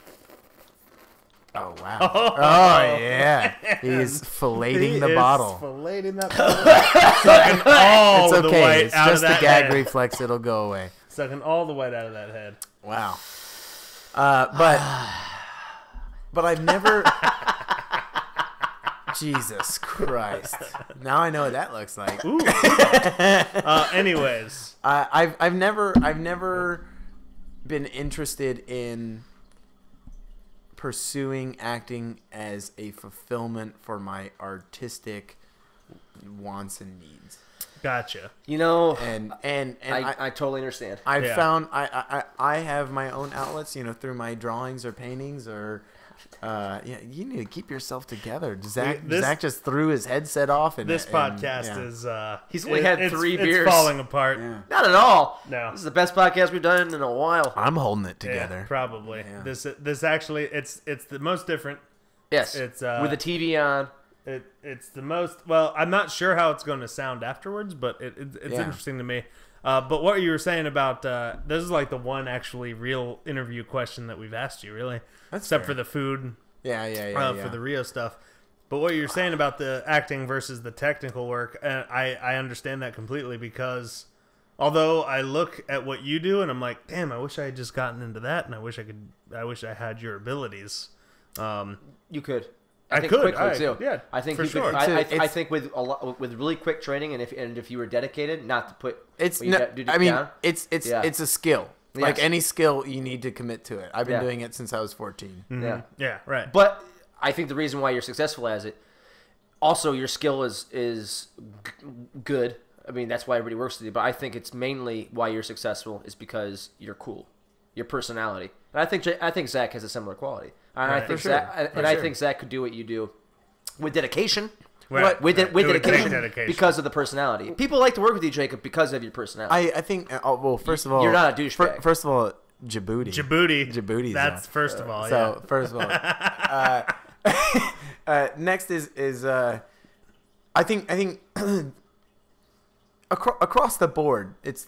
Oh wow! Oh yeah! He's filleting the bottle. Filleting that bottle. Sucking all It's the okay. white It's out just of a that gag head. reflex. It'll go away. Sucking all the white out of that head. Wow. But I've never. Jesus Christ! Now I know what that looks like. Ooh. Anyways, I've never been interested in pursuing acting as a fulfillment for my artistic wants and needs. gotcha. You know, And I totally understand. I've Yeah. found I have my own outlets, through my drawings or paintings or you need to keep yourself together. Zach just threw his headset off and This podcast yeah. is He's only had 3 beers. It's falling apart. Yeah. Not at all. No. This is the best podcast we've done in a while. I'm holding it Yeah, together. probably. Yeah. This actually it's the most different. Yes. It's, with the TV on. It's the most. Well, I'm not sure how it's going to sound afterwards, but it's Yeah. interesting to me. But what you were saying about this is like the one actually real interview question that we've asked you, really, That's except fair. for the food Yeah. for the Rio stuff. But what you're saying about the acting versus the technical work, I understand that completely because although I look at what you do and I'm like, damn, I wish I had just gotten into that, and I wish I had your abilities. You could. I think could, quickly too. yeah, I think for you sure. could. I It's- think with really quick training and if you were dedicated, not to put It's what you no, do I mean down. it's Yeah. it's a skill. Like Yes. any skill, you need to commit to it. I've been Yeah. doing it since I was 14. Yeah. Yeah, right. But I think the reason why you're successful as it, also your skill is good. I mean, that's why everybody works with you. But I think it's mainly why you're successful is because you're cool, your personality. And I think Zach has a similar quality. And I Right. think For sure. Zach, For and I sure. think Zach could do what you do with dedication. Right. With Right. It would take dedication, dedication. because of the personality. People like to work with you, Jacob, because of your personality. I think well, first of all, You're not a douchebag. First of all, Djibouti. Djibouti. That's zone. first of all. So first of all, next is I think across the board it's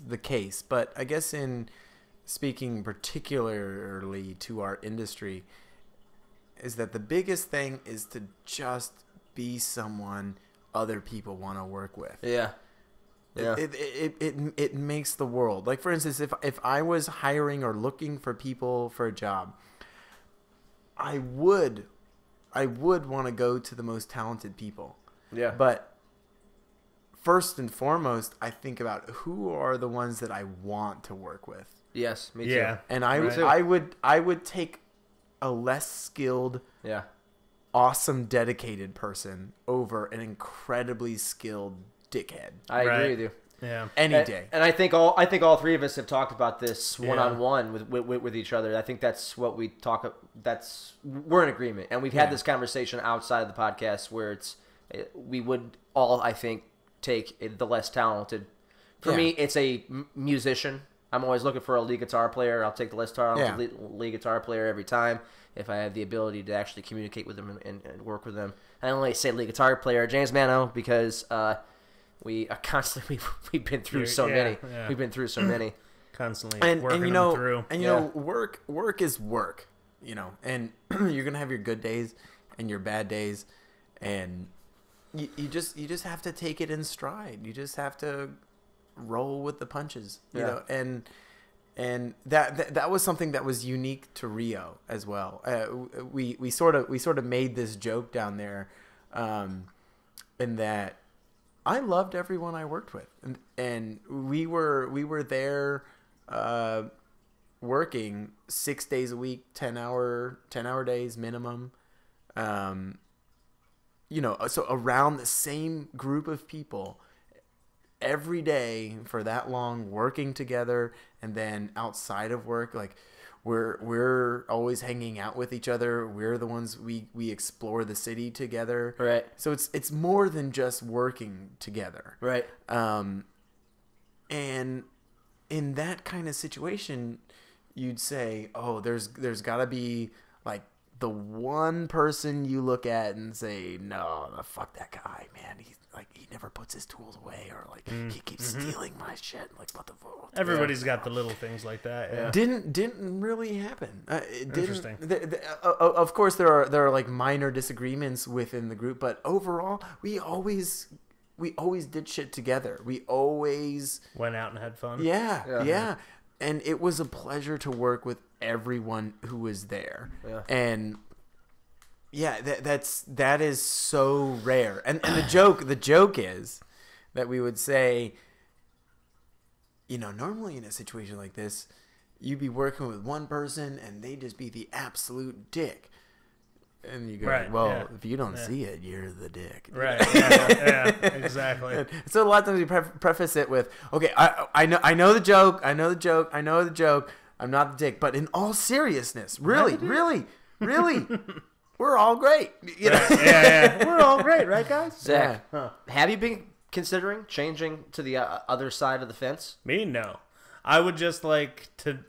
the case, but I guess in speaking particularly to our industry, is that the biggest thing is to just be someone other people want to work with. Yeah. Yeah. It makes the world. Like, for instance, if I was hiring or looking for people for a job, I would want to go to the most talented people. Yeah. But first and foremost, I think about who are the ones that I want to work with. Yes, me too. Yeah. And Right. I would take a less skilled, Yeah. awesome, dedicated person over an incredibly skilled dickhead. I agree Right. with you. Yeah. Any day. And I think all three of us have talked about this one-on-one with each other. I think that's what we talk. We're in agreement, and we've had this conversation outside of the podcast where we would all, I think, take the less talented. For me, it's a musician. I'm always looking for a lead guitar player. I'll take the lead guitar player every time if I have the ability to actually communicate with them and work with them. I only say lead guitar player, James Mano, because we are constantly we've been through so many. Yeah. We've been through so many. Constantly and working you them know through. and you know work is work, you know, and you're gonna have your good days and your bad days, and you just have to take it in stride. You just have to roll with the punches, you know, and that was something that was unique to Rio as well. We sort of made this joke down there, in that I loved everyone I worked with, and we were there, working 6 days a week, 10-hour days minimum, you know, so around the same group of people every day for that long, working together, and then outside of work, like we're always hanging out with each other. We're the ones we explore the city together. Right. So it's more than just working together. Right. And in that kind of situation, you'd say, oh, there's got to be like the one person you look at and say, no, fuck that guy, man. He never puts his tools away, or like he keeps stealing my shit. Like, what the fuck? Everybody's got the little things like that. Yeah. Didn't really happen. It didn't. Interesting. Of course, there are like minor disagreements within the group, but overall, we always did shit together. We always Went out and had fun. yeah. And it was a pleasure to work with everyone who was there. Yeah. And yeah, that is so rare. And the joke is that we would say, you know, normally in a situation like this, you'd be working with one person and they just be the absolute dick. And you go, Right, well, yeah. if you don't see it, you're the dick. Right. Yeah, exactly. So a lot of times we preface it with, okay, I know the joke. I'm not the dick. But in all seriousness, really, we're all great. You know? Yeah. We're all great, right, guys? Zach, Yeah. have you been considering changing to the other side of the fence? Me, no. I would just like to.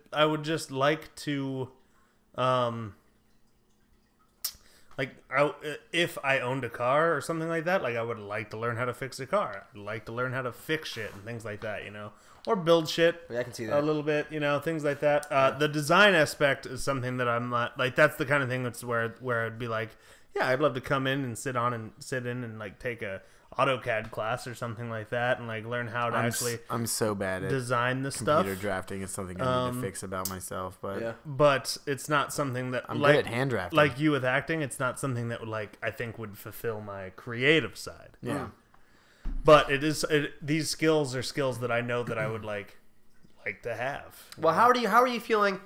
If I owned a car or something like that, like I would like to learn how to fix a car. I'd like to learn how to fix shit and things like that, you know, or build shit. Yeah, I can see that. A little bit, you know, things like that. The design aspect is something that I'm not like. That's the kind of thing that's where I'd be like, yeah, I'd love to come in and sit in and like take a AutoCAD class or something like that and like learn how to I'm so bad at design the stuff. computer drafting. Is something I need to fix about myself, but Yeah. But it's not something that I'm like, good at hand drafting. Like you with acting, it's not something that would I think would fulfill my creative side. yeah. But these skills are skills that I know that I would like to have. Well, how are you feeling?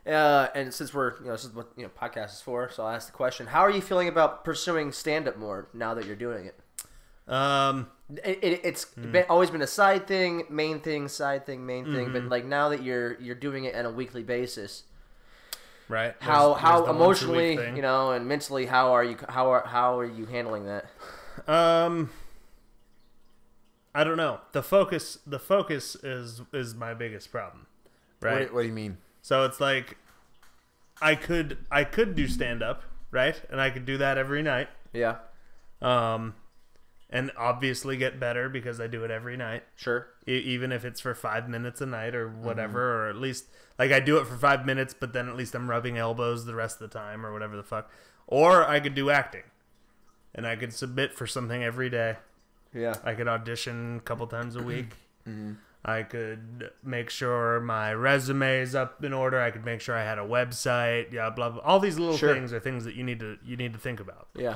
And since this is what podcast is for, so I'll ask the question: how are you feeling about pursuing stand-up more now that you're doing it? It's always been a side thing, main thing, side thing, main thing. But like now that you're doing it on a weekly basis, Right? how There's the once a week emotionally, thing. and mentally, how are you handling that? I don't know. The focus is my biggest problem. right? What do you mean? So it's like I could do stand up, right? And I could do that every night. Yeah. And obviously get better because I do it every night. Sure. Even if it's for 5 minutes a night or whatever, or at least like I do it for 5 minutes, but then at least I'm rubbing elbows the rest of the time or whatever the fuck. Or I could do acting, and I could submit for something every day. Yeah. I could audition a couple times a week. I could make sure my resume is up in order. I could make sure I had a website. Yeah, blah blah. All these little things are things that you need to think about. Yeah.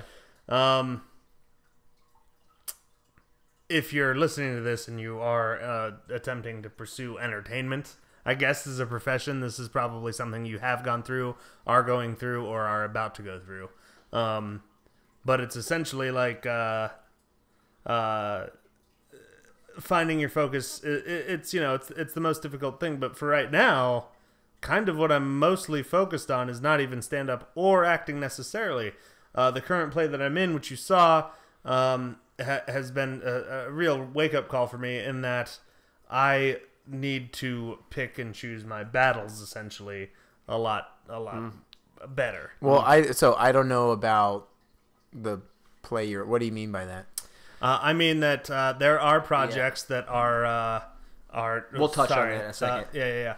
If you're listening to this and you are attempting to pursue entertainment, I guess as a profession, this is probably something you have gone through, are going through, or are about to go through. But it's essentially like finding your focus. It's the most difficult thing. But for right now, kind of what I'm mostly focused on is not even stand up or acting necessarily. The current play that I'm in, which you saw, has been a real wake-up call for me in that I need to pick and choose my battles essentially a lot better. Well, I don't know about the play. What do you mean by that? I mean that there are projects that are. We'll touch on that in a second. Yeah.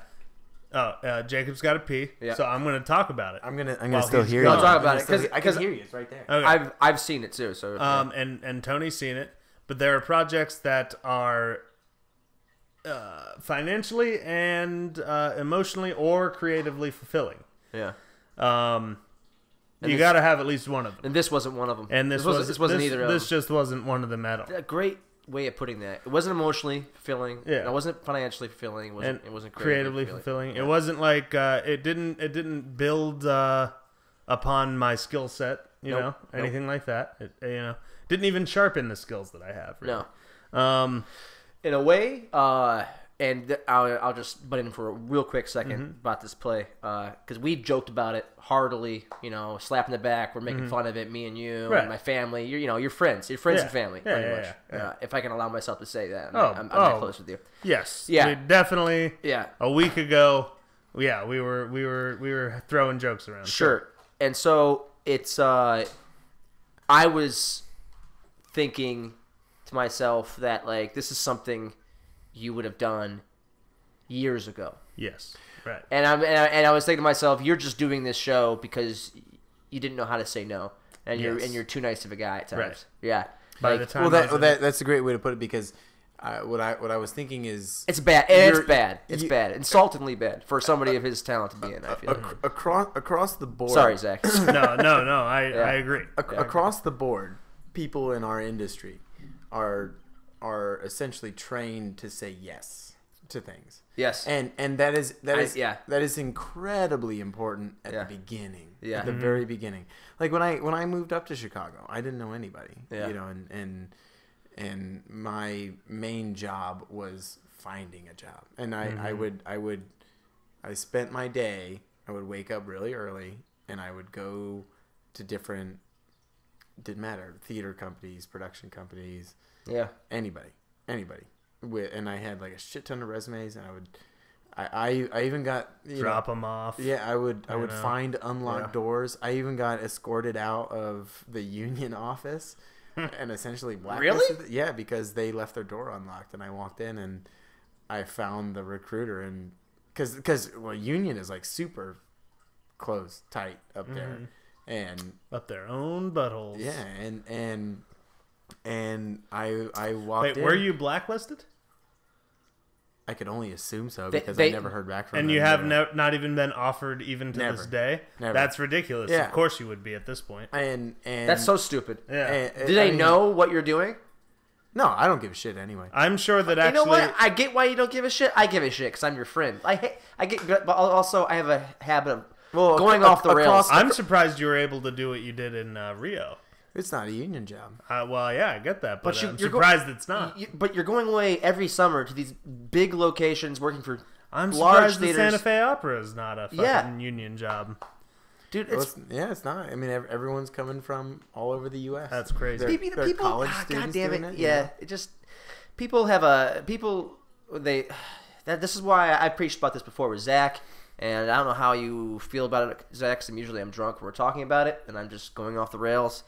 Oh, Jacob's got to pee, so I'm going to talk about it. I'm gonna still hear you. No, talk about it because I can hear you. It's right there. Okay. I've seen it too. So and Tony's seen it, but there are projects that are financially and emotionally or creatively fulfilling. yeah. You got to have at least one of them. And this wasn't one of them. And this wasn't either of them. This just wasn't one of them at all. A great way of putting that. It wasn't emotionally fulfilling. Yeah. It wasn't financially fulfilling. It wasn't creatively fulfilling. Yeah. It wasn't like it didn't build upon my skill set, anything like that. It didn't even sharpen the skills that I have. Really. No. In a way, and I'll just butt in for a real quick second about this play, because we joked about it heartily, slap in the back, we're making fun of it, me and you and my family, your friends and family, pretty much. Yeah. If I can allow myself to say that, I'm that close with you. Yes. Yeah. We definitely. Yeah. A week ago, we were throwing jokes around. Sure. And so it's I was thinking to myself that like this is something you would have done years ago. Yes. Right. And I was thinking to myself, you're just doing this show because you didn't know how to say no, and you're too nice of a guy at times. Right. Yeah. By the time that's a great way to put it because what I was thinking is it's bad. It's bad. Insultingly bad for somebody of his talent to be in. I feel across the board. Sorry, Zach. No. I agree. Across the board, people in our industry are essentially trained to say yes to things. Yes. And that is incredibly important at the beginning. Yeah. At the very beginning. Like when I moved up to Chicago, I didn't know anybody. Yeah. And my main job was finding a job. And I spent my day, I would wake up really early and I would go to different, didn't matter, theater companies, production companies. Yeah. Anybody. And I had like a shit ton of resumes, and I even got drop them off. Yeah, I would find unlocked doors. I even got escorted out of the union office, and essentially blacklisted. Really? Yeah, because they left their door unlocked, and I walked in and I found the recruiter, and because union is like super close, tight up there, and up their own buttholes. Yeah, and I walked in. Were you blacklisted? I could only assume so because I never heard back from them. And you have not even been offered even to this day? Never. That's ridiculous. Yeah. Of course you would be at this point. And that's so stupid. Yeah. Do they know what you're doing? No, I don't give a shit anyway. I'm sure that You know what? I get why you don't give a shit. I give a shit because I'm your friend. I get, but also I have a habit of going off the rails. I'm surprised you were able to do what you did in Rio. It's not a union job. Well, yeah, I get that, but I'm you're surprised it's not. But you're going away every summer to these big locations, working for I'm large surprised theaters. the Santa Fe Opera is not a fucking union job. Dude, it's not. I mean, everyone's coming from all over the U.S. That's crazy. They're college students God damn it! doing it, Yeah, it just people have a people they this is why I preached about this before with Zach, and I don't know how you feel about it, Zach. Cause usually I'm drunk when we're talking about it, and I'm just going off the rails.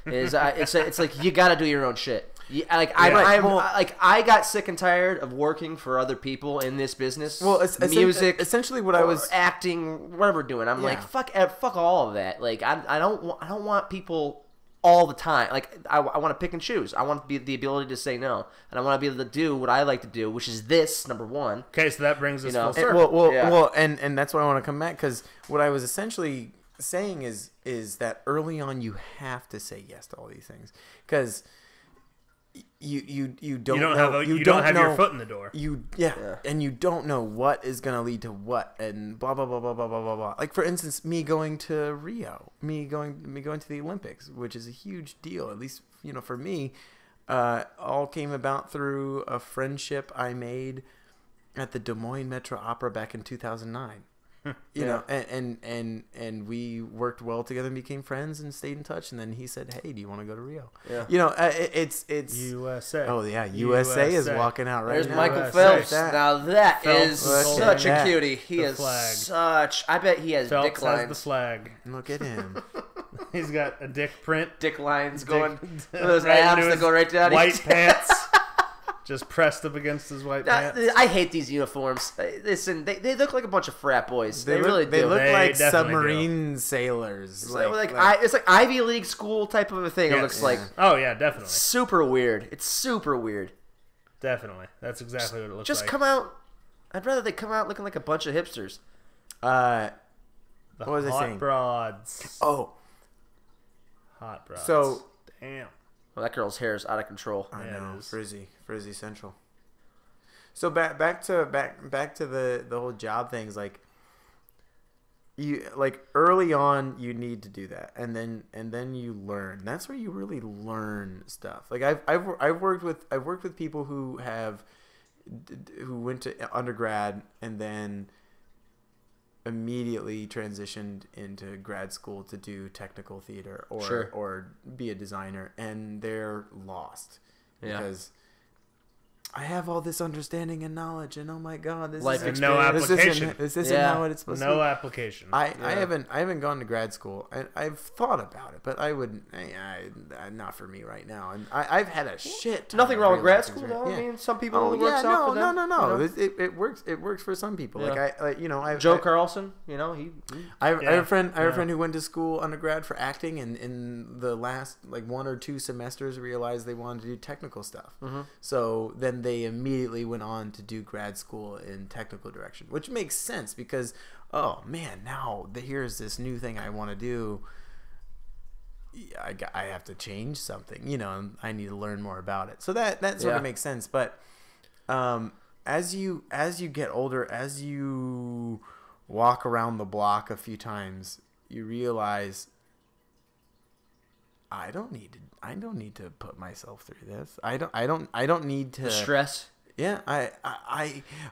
It's like you got to do your own shit. I got sick and tired of working for other people in this business. Well, it's music, essentially what I was acting, whatever we're doing. I'm like, fuck all of that. Like I don't want people all the time. Like I want to pick and choose. I want the ability to say no, and I want to be able to do what I like to do, which is this number one. Okay, so that brings us full circle. And that's why I want to come back, because what I was essentially saying is that early on you have to say yes to all these things, because you don't have your foot in the door. And you don't know what is going to lead to what, and blah blah blah blah blah blah blah blah. Like for instance, me going to Rio, me going to the Olympics, which is a huge deal. At least for me, all came about through a friendship I made at the Des Moines Metro Opera back in 2009. You know, and we worked well together and became friends and stayed in touch. And then he said, "Hey, do you want to go to Rio?" Yeah. It's USA. Oh yeah, USA is walking out right There's now. Michael Phelps. Now that is such a cutie. He is such. I bet he has Phelps dick lines. has the flag. Look at him. He's got a dick print. Dick lines going. Those abs that go right down. White pants. Just pressed up against his white pants. I hate these uniforms. Listen, they look like a bunch of frat boys. They really do. They look like definitely submarine sailors. It's like Ivy League school type of a thing. Yes. It looks like. Oh yeah, definitely. Super weird. It's super weird. Definitely, that's exactly what it looks like. Just come out. I'd rather they come out looking like a bunch of hipsters. What was I saying? Hot broads. Oh, hot broads. So damn. Well, that girl's hair is out of control. I know, frizzy central. So back to the whole job things. Like you early on, you need to do that, and then you learn. That's where you really learn stuff. Like I've worked with people who went to undergrad and then immediately transitioned into grad school to do technical theater or be a designer, and they're lost because I have all this understanding and knowledge, and oh my god, this is no application. This isn't how it's supposed to be. No application. I haven't gone to grad school. I've thought about it, but I wouldn't. Not for me right now. And I've had a shit. Nothing wrong with grad school, though. Yeah. I mean, some people it works out for them. No. It works. It works for some people. Yeah. Like Joe Carlson. I have a friend who went to school undergrad for acting, and in the last 1 or 2 semesters realized they wanted to do technical stuff. Mm-hmm. So then they immediately went on to do grad school in technical direction, which makes sense because, oh man, now here's this new thing I want to do. I have to change something, and I need to learn more about it. So that sort of makes sense. But as you get older, as you walk around the block a few times, you realize I don't need to put myself through this. I don't need to stress. Yeah,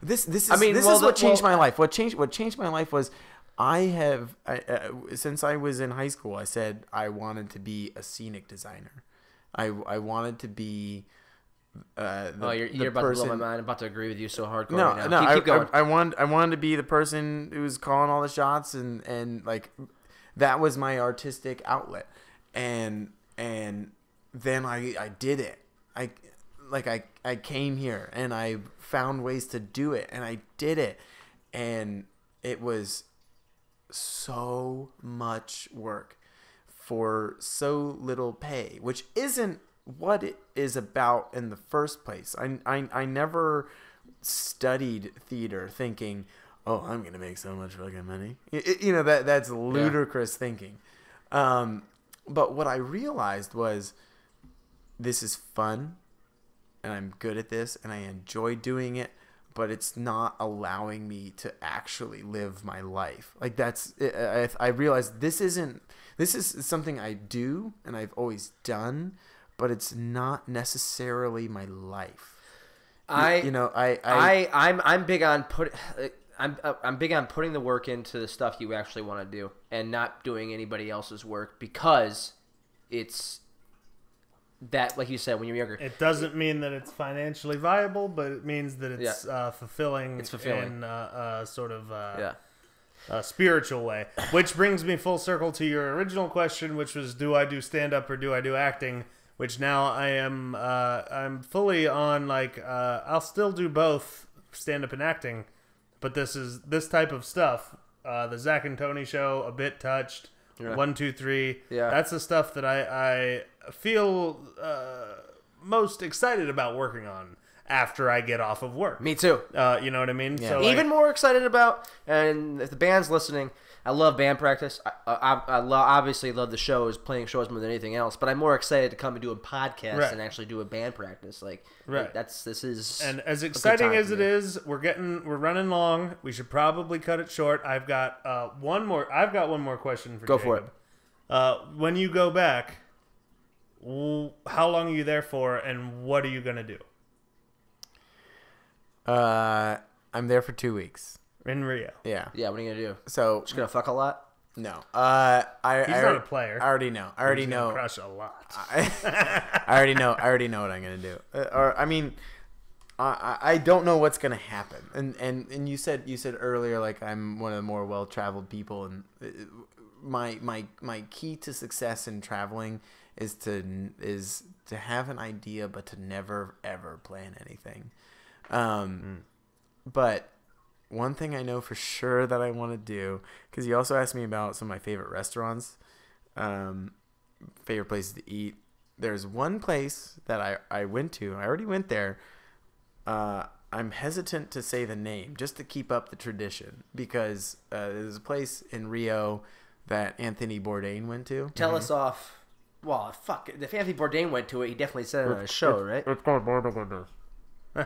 this is what changed my life. What changed my life was since I was in high school, I said I wanted to be a scenic designer. I wanted to be you're about to blow my mind. I'm about to agree with you so hardcore right now. No, keep going. I wanted to be the person who was calling all the shots, and like that was my artistic outlet. And then I did it. I came here and I found ways to do it, and I did it, and it was so much work for so little pay, which isn't what it is about in the first place. I never studied theater thinking, oh, I'm gonna make so much fucking money. That's ludicrous thinking. But what I realized was this is fun, and I'm good at this, and I enjoy doing it, but it's not allowing me to actually live my life. Like I realized this is something I do and I've always done, but it's not necessarily my life. I'm big on I'm big on putting the work into the stuff you actually want to do and not doing anybody else's work, because it's that, like you said, when you're younger. It doesn't mean that it's financially viable, but it means that it's fulfilling. It's fulfilling in a sort of yeah. spiritual way. Which brings me full circle to your original question, which was, do I do stand up or do I do acting? Which now I am I'm fully on, like, I'll still do both stand up and acting, but this type of stuff. The Zach and Tony show, A Bit Touched, 1, 2, 3. Yeah. That's the stuff that I feel most excited about working on after I get off of work. Me too. You know what I mean? Yeah. So Even more excited about, and if the band's listening, I love band practice. Obviously love the shows, playing shows more than anything else. But I'm more excited to come and do a podcast Right. and actually do a band practice. Like, Right. This is And as a good exciting time as for it me. is, we're running long. We should probably cut it short. I've got one more question for Go Jacob. for it. When you go back, how long are you there for, and what are you gonna do I'm there for 2 weeks. in Rio? Yeah. Yeah, what are you gonna do? So Just gonna fuck a lot? no. He's not a player. I already know. I already He's gonna know. crush a lot. I already know. I already know what I'm gonna do. Or I mean, I don't know what's gonna happen. And you said earlier, like, I'm one of the more well traveled people, and my key to success in traveling is to have an idea, but to never ever plan anything. But one thing I know for sure that I want to do, because you also asked me about some of my favorite restaurants, favorite places to eat. There's one place that I went to. I already went there. I'm hesitant to say the name just to keep up the tradition, because there's a place in Rio that Anthony Bourdain went to. Tell us off. Well, fuck. If Anthony Bourdain went to it, he definitely said it on his show, right? It's called Bardo. We'll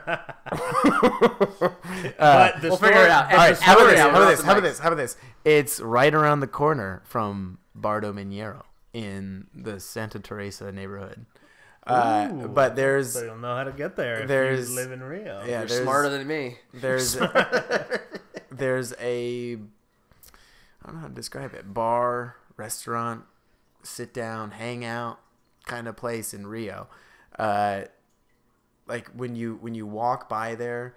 figure it out. All right, how Story about hour this? off How the about this? How about this? It's right around the corner from Bardo Minero in the Santa Teresa neighborhood. But there's So you'll know how to get there if there's- you live in Rio. yeah, You're there's smarter than me. there's there's a, I don't know how to describe it, bar, restaurant, sit down, hang out kind of place in Rio. Like when you walk by there,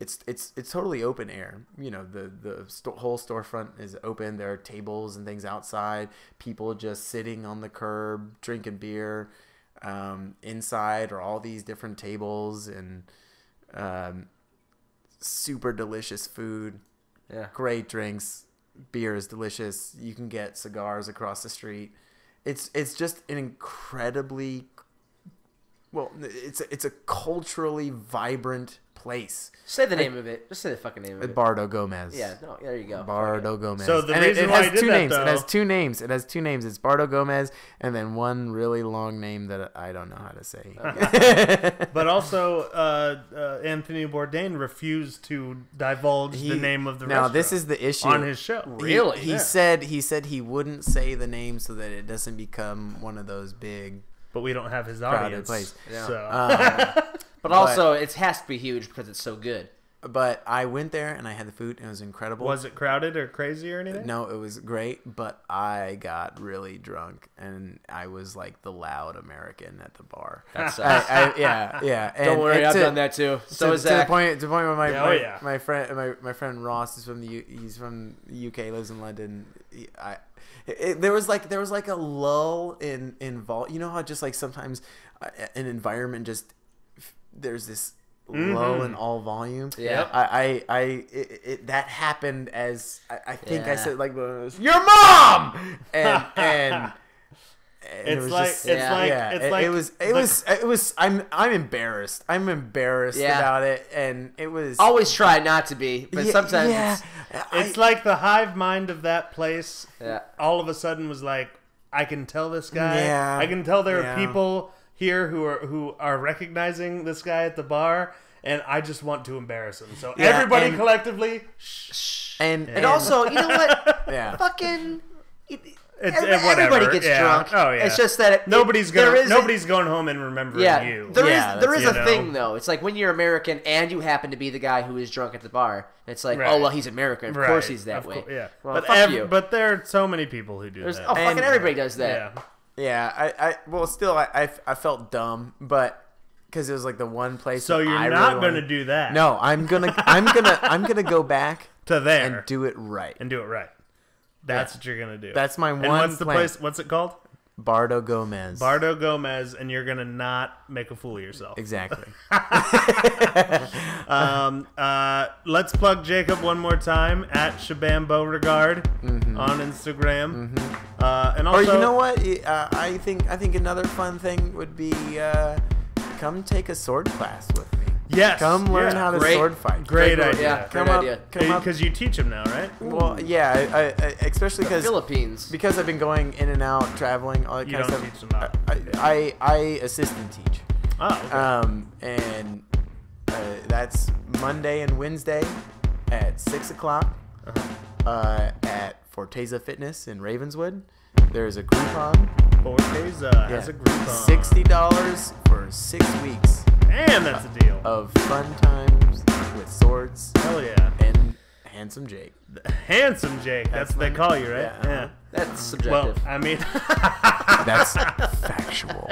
it's totally open air. You know, the whole storefront is open. There are tables and things outside. People just sitting on the curb drinking beer. Inside are all these different tables and super delicious food. Yeah. Great drinks. Beer is delicious. You can get cigars across the street. It's just an incredibly, well, it's a culturally vibrant place. Say the name of it. Just say the fucking name of it. Bardo Gomez. Yeah, no, there you go. Bardo Gomez. So the and reason it why has I did two that, names. though- It has two names. It has two names. It's Bardo Gomez and then one really long name that I don't know how to say. But also, Anthony Bourdain refused to divulge the name of the now restaurant. this is the issue on his show. Really? He Yeah. said he wouldn't say the name so that it doesn't become one of those big. But we don't have his Crowded audience. place. Yeah. So But also, it has to be huge because it's so good. But I went there and I had the food and it was incredible. was it crowded or crazy or anything? No, it was great, but I got really drunk and I was like the loud American at the bar. That sucks. Yeah. And, Don't worry, and I've to- done that too. So to, is to the Zach. point where Yeah, my friend Ross is from he's from the UK, lives in London. There was like a lull in vol. You know how just like sometimes an environment just there's this low in all volume. Yeah. That happened as I think I Yeah. said like your mom and it It's was like just- it was I'm embarrassed. I'm embarrassed Yeah. about it, and it was Always try not to be, but Yeah, sometimes yeah. It's like the hive mind of that place. Yeah. All of a sudden was like, I can tell this guy. Yeah. I can tell there Yeah. are people here who are recognizing this guy at the bar, and I just want to embarrass him. So Yeah, everybody and- collectively, and also, you know what? yeah. Fucking. whatever. Everybody gets Yeah. drunk. Oh, yeah. It's just that nobody's there going is nobody's going home and remembering Yeah, you. there Yeah, is you a know. thing though. It's like when you're American and you happen to be the guy who is drunk at the bar. It's like, Right. oh well, he's American. Of Right. course he's that Of way. yeah. Well, but fuck you. but there are so many people who do There's, that. oh, fucking And- everybody does that. yeah. Yeah, I felt dumb, but because it was like the one place. So that you're I not really going to wanted- do that. No, I'm gonna go back To there. and do it right. And do it right. That's Yeah. what you're going to do. That's my and one what's the plan. place? What's it called? Bardo Gomez. Bardo Gomez, and you're going to not make a fool of yourself. Exactly. Let's plug Jacob one more time at Shabam Beauregard on Instagram. And also, Or you know what? I think another fun thing would be come take a sword class with me. yes, Come learn how to Great. sword fight. Great idea. Yeah, great Come up, idea. come up. Because you teach him now, right? Well, yeah, I especially Philippines. because I've been going in and out, traveling, all that You kind of don't stuff. teach them not. I assist and teach. Oh, okay. And that's Monday and Wednesday at 6 o'clock at Forteza Fitness in Ravenswood. There's a Groupon. Forteza has a Groupon. $60 for 6 weeks And that's a deal. of fun times with swords Hell yeah. and Handsome Jake. Handsome Jake. That's what they my- call you, right? yeah, Yeah. That's Well, subjective. I mean, That's factual.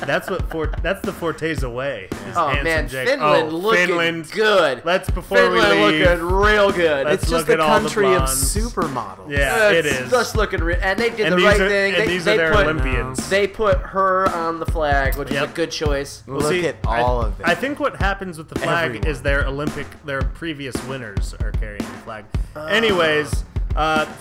that's the Forteza way. is Oh Handsome man, Jake. Finland Oh, looking Finland. good. Let's before Finland we leave. looking real good. Let's It's look just the at all the country of blondes. supermodels. Yeah, it It's is. just looking and they did And the these right are, thing. and They, these they are their put Olympians. they put her on the flag, which is Yep. a good choice. Well, Look see, at all of it. I think what happens with the flag Everyone. is their previous winners are carrying the flag. Anyways,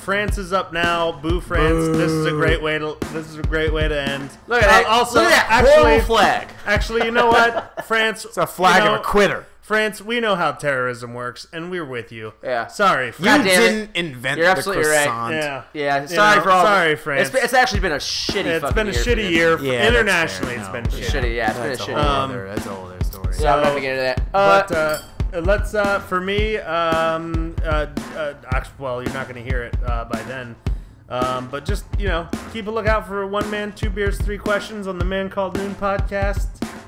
France is up now. Boo France! This is a great way to end. Look at that! Also, Look at that actually, horrible flag. Actually, you know what, France? It's a flag you know, of a quitter. France, we know how terrorism works, and we're with you. Yeah. Sorry, You France. God damn it. didn't invent You're the absolutely right. croissant. Yeah. Yeah, You sorry know, for all. sorry, France. It's actually been a shitty. It's fucking been a year for shitty them. year. Yeah, that's Internationally, fair. it's No, been for shitty. Shitty, yeah, it's been a That's a shitty. whole Um, other. That's a whole other story. So I'm not gonna get into that. But let's for me, well, you're not gonna hear it by then. But just keep a lookout for One Man, Two Beers, Three Questions on the Man Called Noon podcast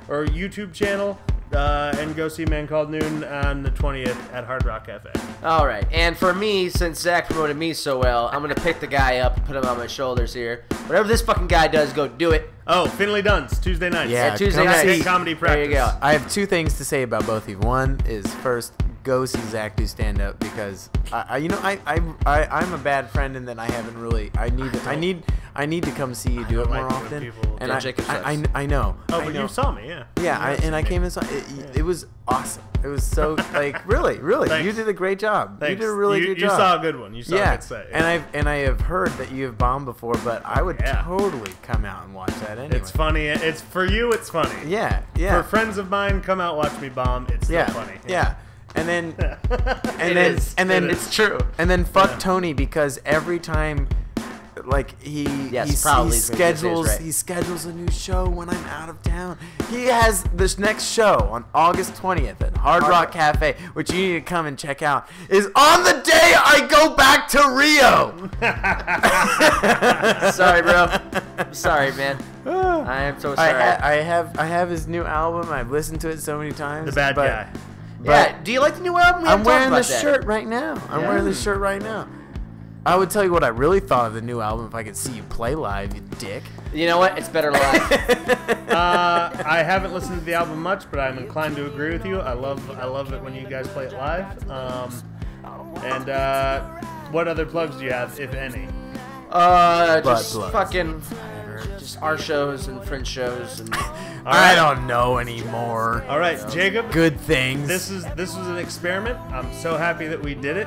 or YouTube channel, and go see Man Called Noon on the 20th at Hard Rock Cafe. All right, and for me, since Zach promoted me so well, I'm gonna pick the guy up and put him on my shoulders here. Whatever this fucking guy does, go do it. Oh, Finley Dunn's Tuesday nights. Yeah, Yeah, Tuesday come night. see- Comedy practice. There you go. I have two things to say about both of you. One is first, go see Zach do stand up because I'm a bad friend and then I haven't really. I need to come see you do it don't more like it when often. people- And Yeah, I Jacob sucks. I know. Oh, I but know. you saw me, yeah. Yeah, I came and saw it. It was awesome. It was so like really. Thanks. You did a great job. Thanks. You did a really good You job. saw a good one. You saw a Yeah, good set. and I have heard that you have bombed before, but I would Yeah. totally come out and watch that anyway. It's funny. It's for you. It's funny. Yeah, yeah. For friends of mine, come out watch me bomb. It's still yeah, funny. yeah. And then It is. and then It is. It's true. and then fuck Tony because every time like he probably he schedules a new show when I'm out of town. He has this next show on August 20th at Hard Rock Cafe, which you need to come and check out, is on the day I go back to Rio. Sorry, bro. I'm sorry, man. I am so sorry. I have his new album. I've listened to it so many times. The bad but- guy. Yeah. Do you like the new album? We I'm haven't talked wearing about this that. shirt right now. I'm Yeah. wearing this shirt right now. I would tell you what I really thought of the new album if I could see you play live, you dick. You know what? It's better live. I haven't listened to the album much, but I'm inclined to agree with you. I love it when you guys play it live. And what other plugs do you have, if any? Just plugs. fucking, just our shows and Fringe shows and. I don't know anymore. All right, Jacob. Good things. This was an experiment. I'm so happy that we did it.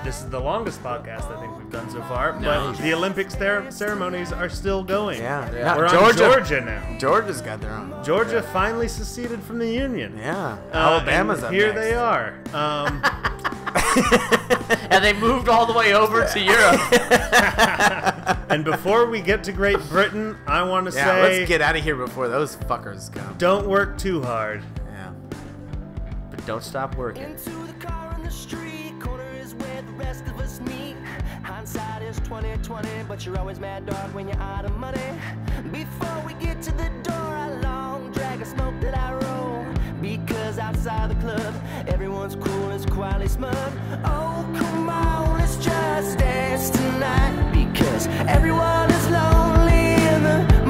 This is the longest podcast I think we've done so far. But Nice. the Olympic ceremonies are still going. Yeah. Yeah. We're Now, on Georgia now. Georgia's got their own. Georgia finally seceded from the Union. Yeah. Uh, Alabama's and up here next. they are. And they moved all the way over to Europe. And before we get to Great Britain, I want to Yeah, say, let's get out of here before those fuckers come. don't work too hard. Yeah. But don't stop working. Into the car on the street, corner is where the rest of us meet. Hindsight is 20/20, but you're always mad dog when you're out of money. Before we get to the door, I long drag a smoke that I roll. Because outside the club, everyone's cool, it's quietly smug. Oh, come on, let's just dance tonight. Because everyone is lonely in the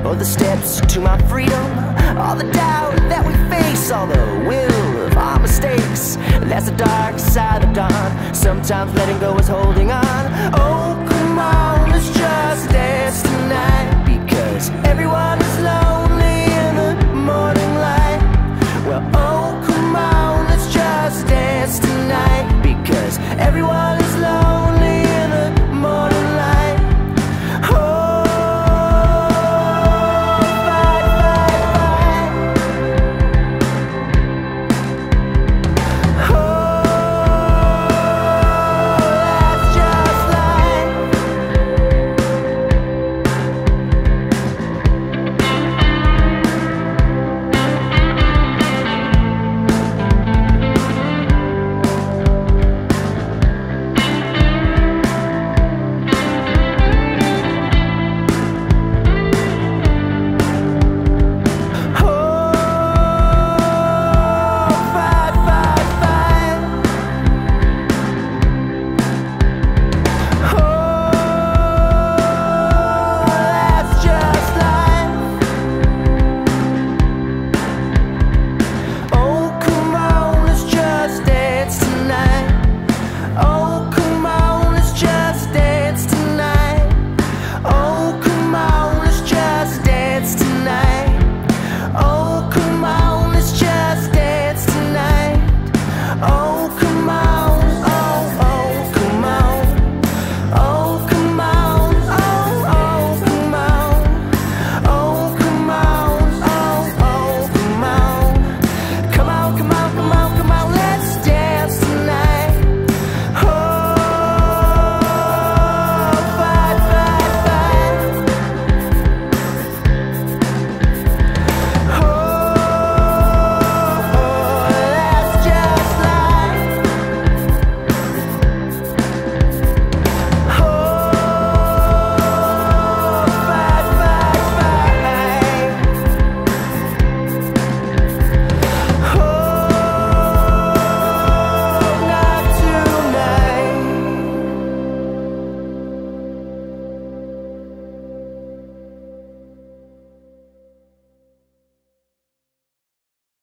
or the steps to my freedom, all the doubt that we face, all the will of our mistakes. That's the dark side of dawn. Sometimes letting go is holding on. Oh, come on, let's just dance.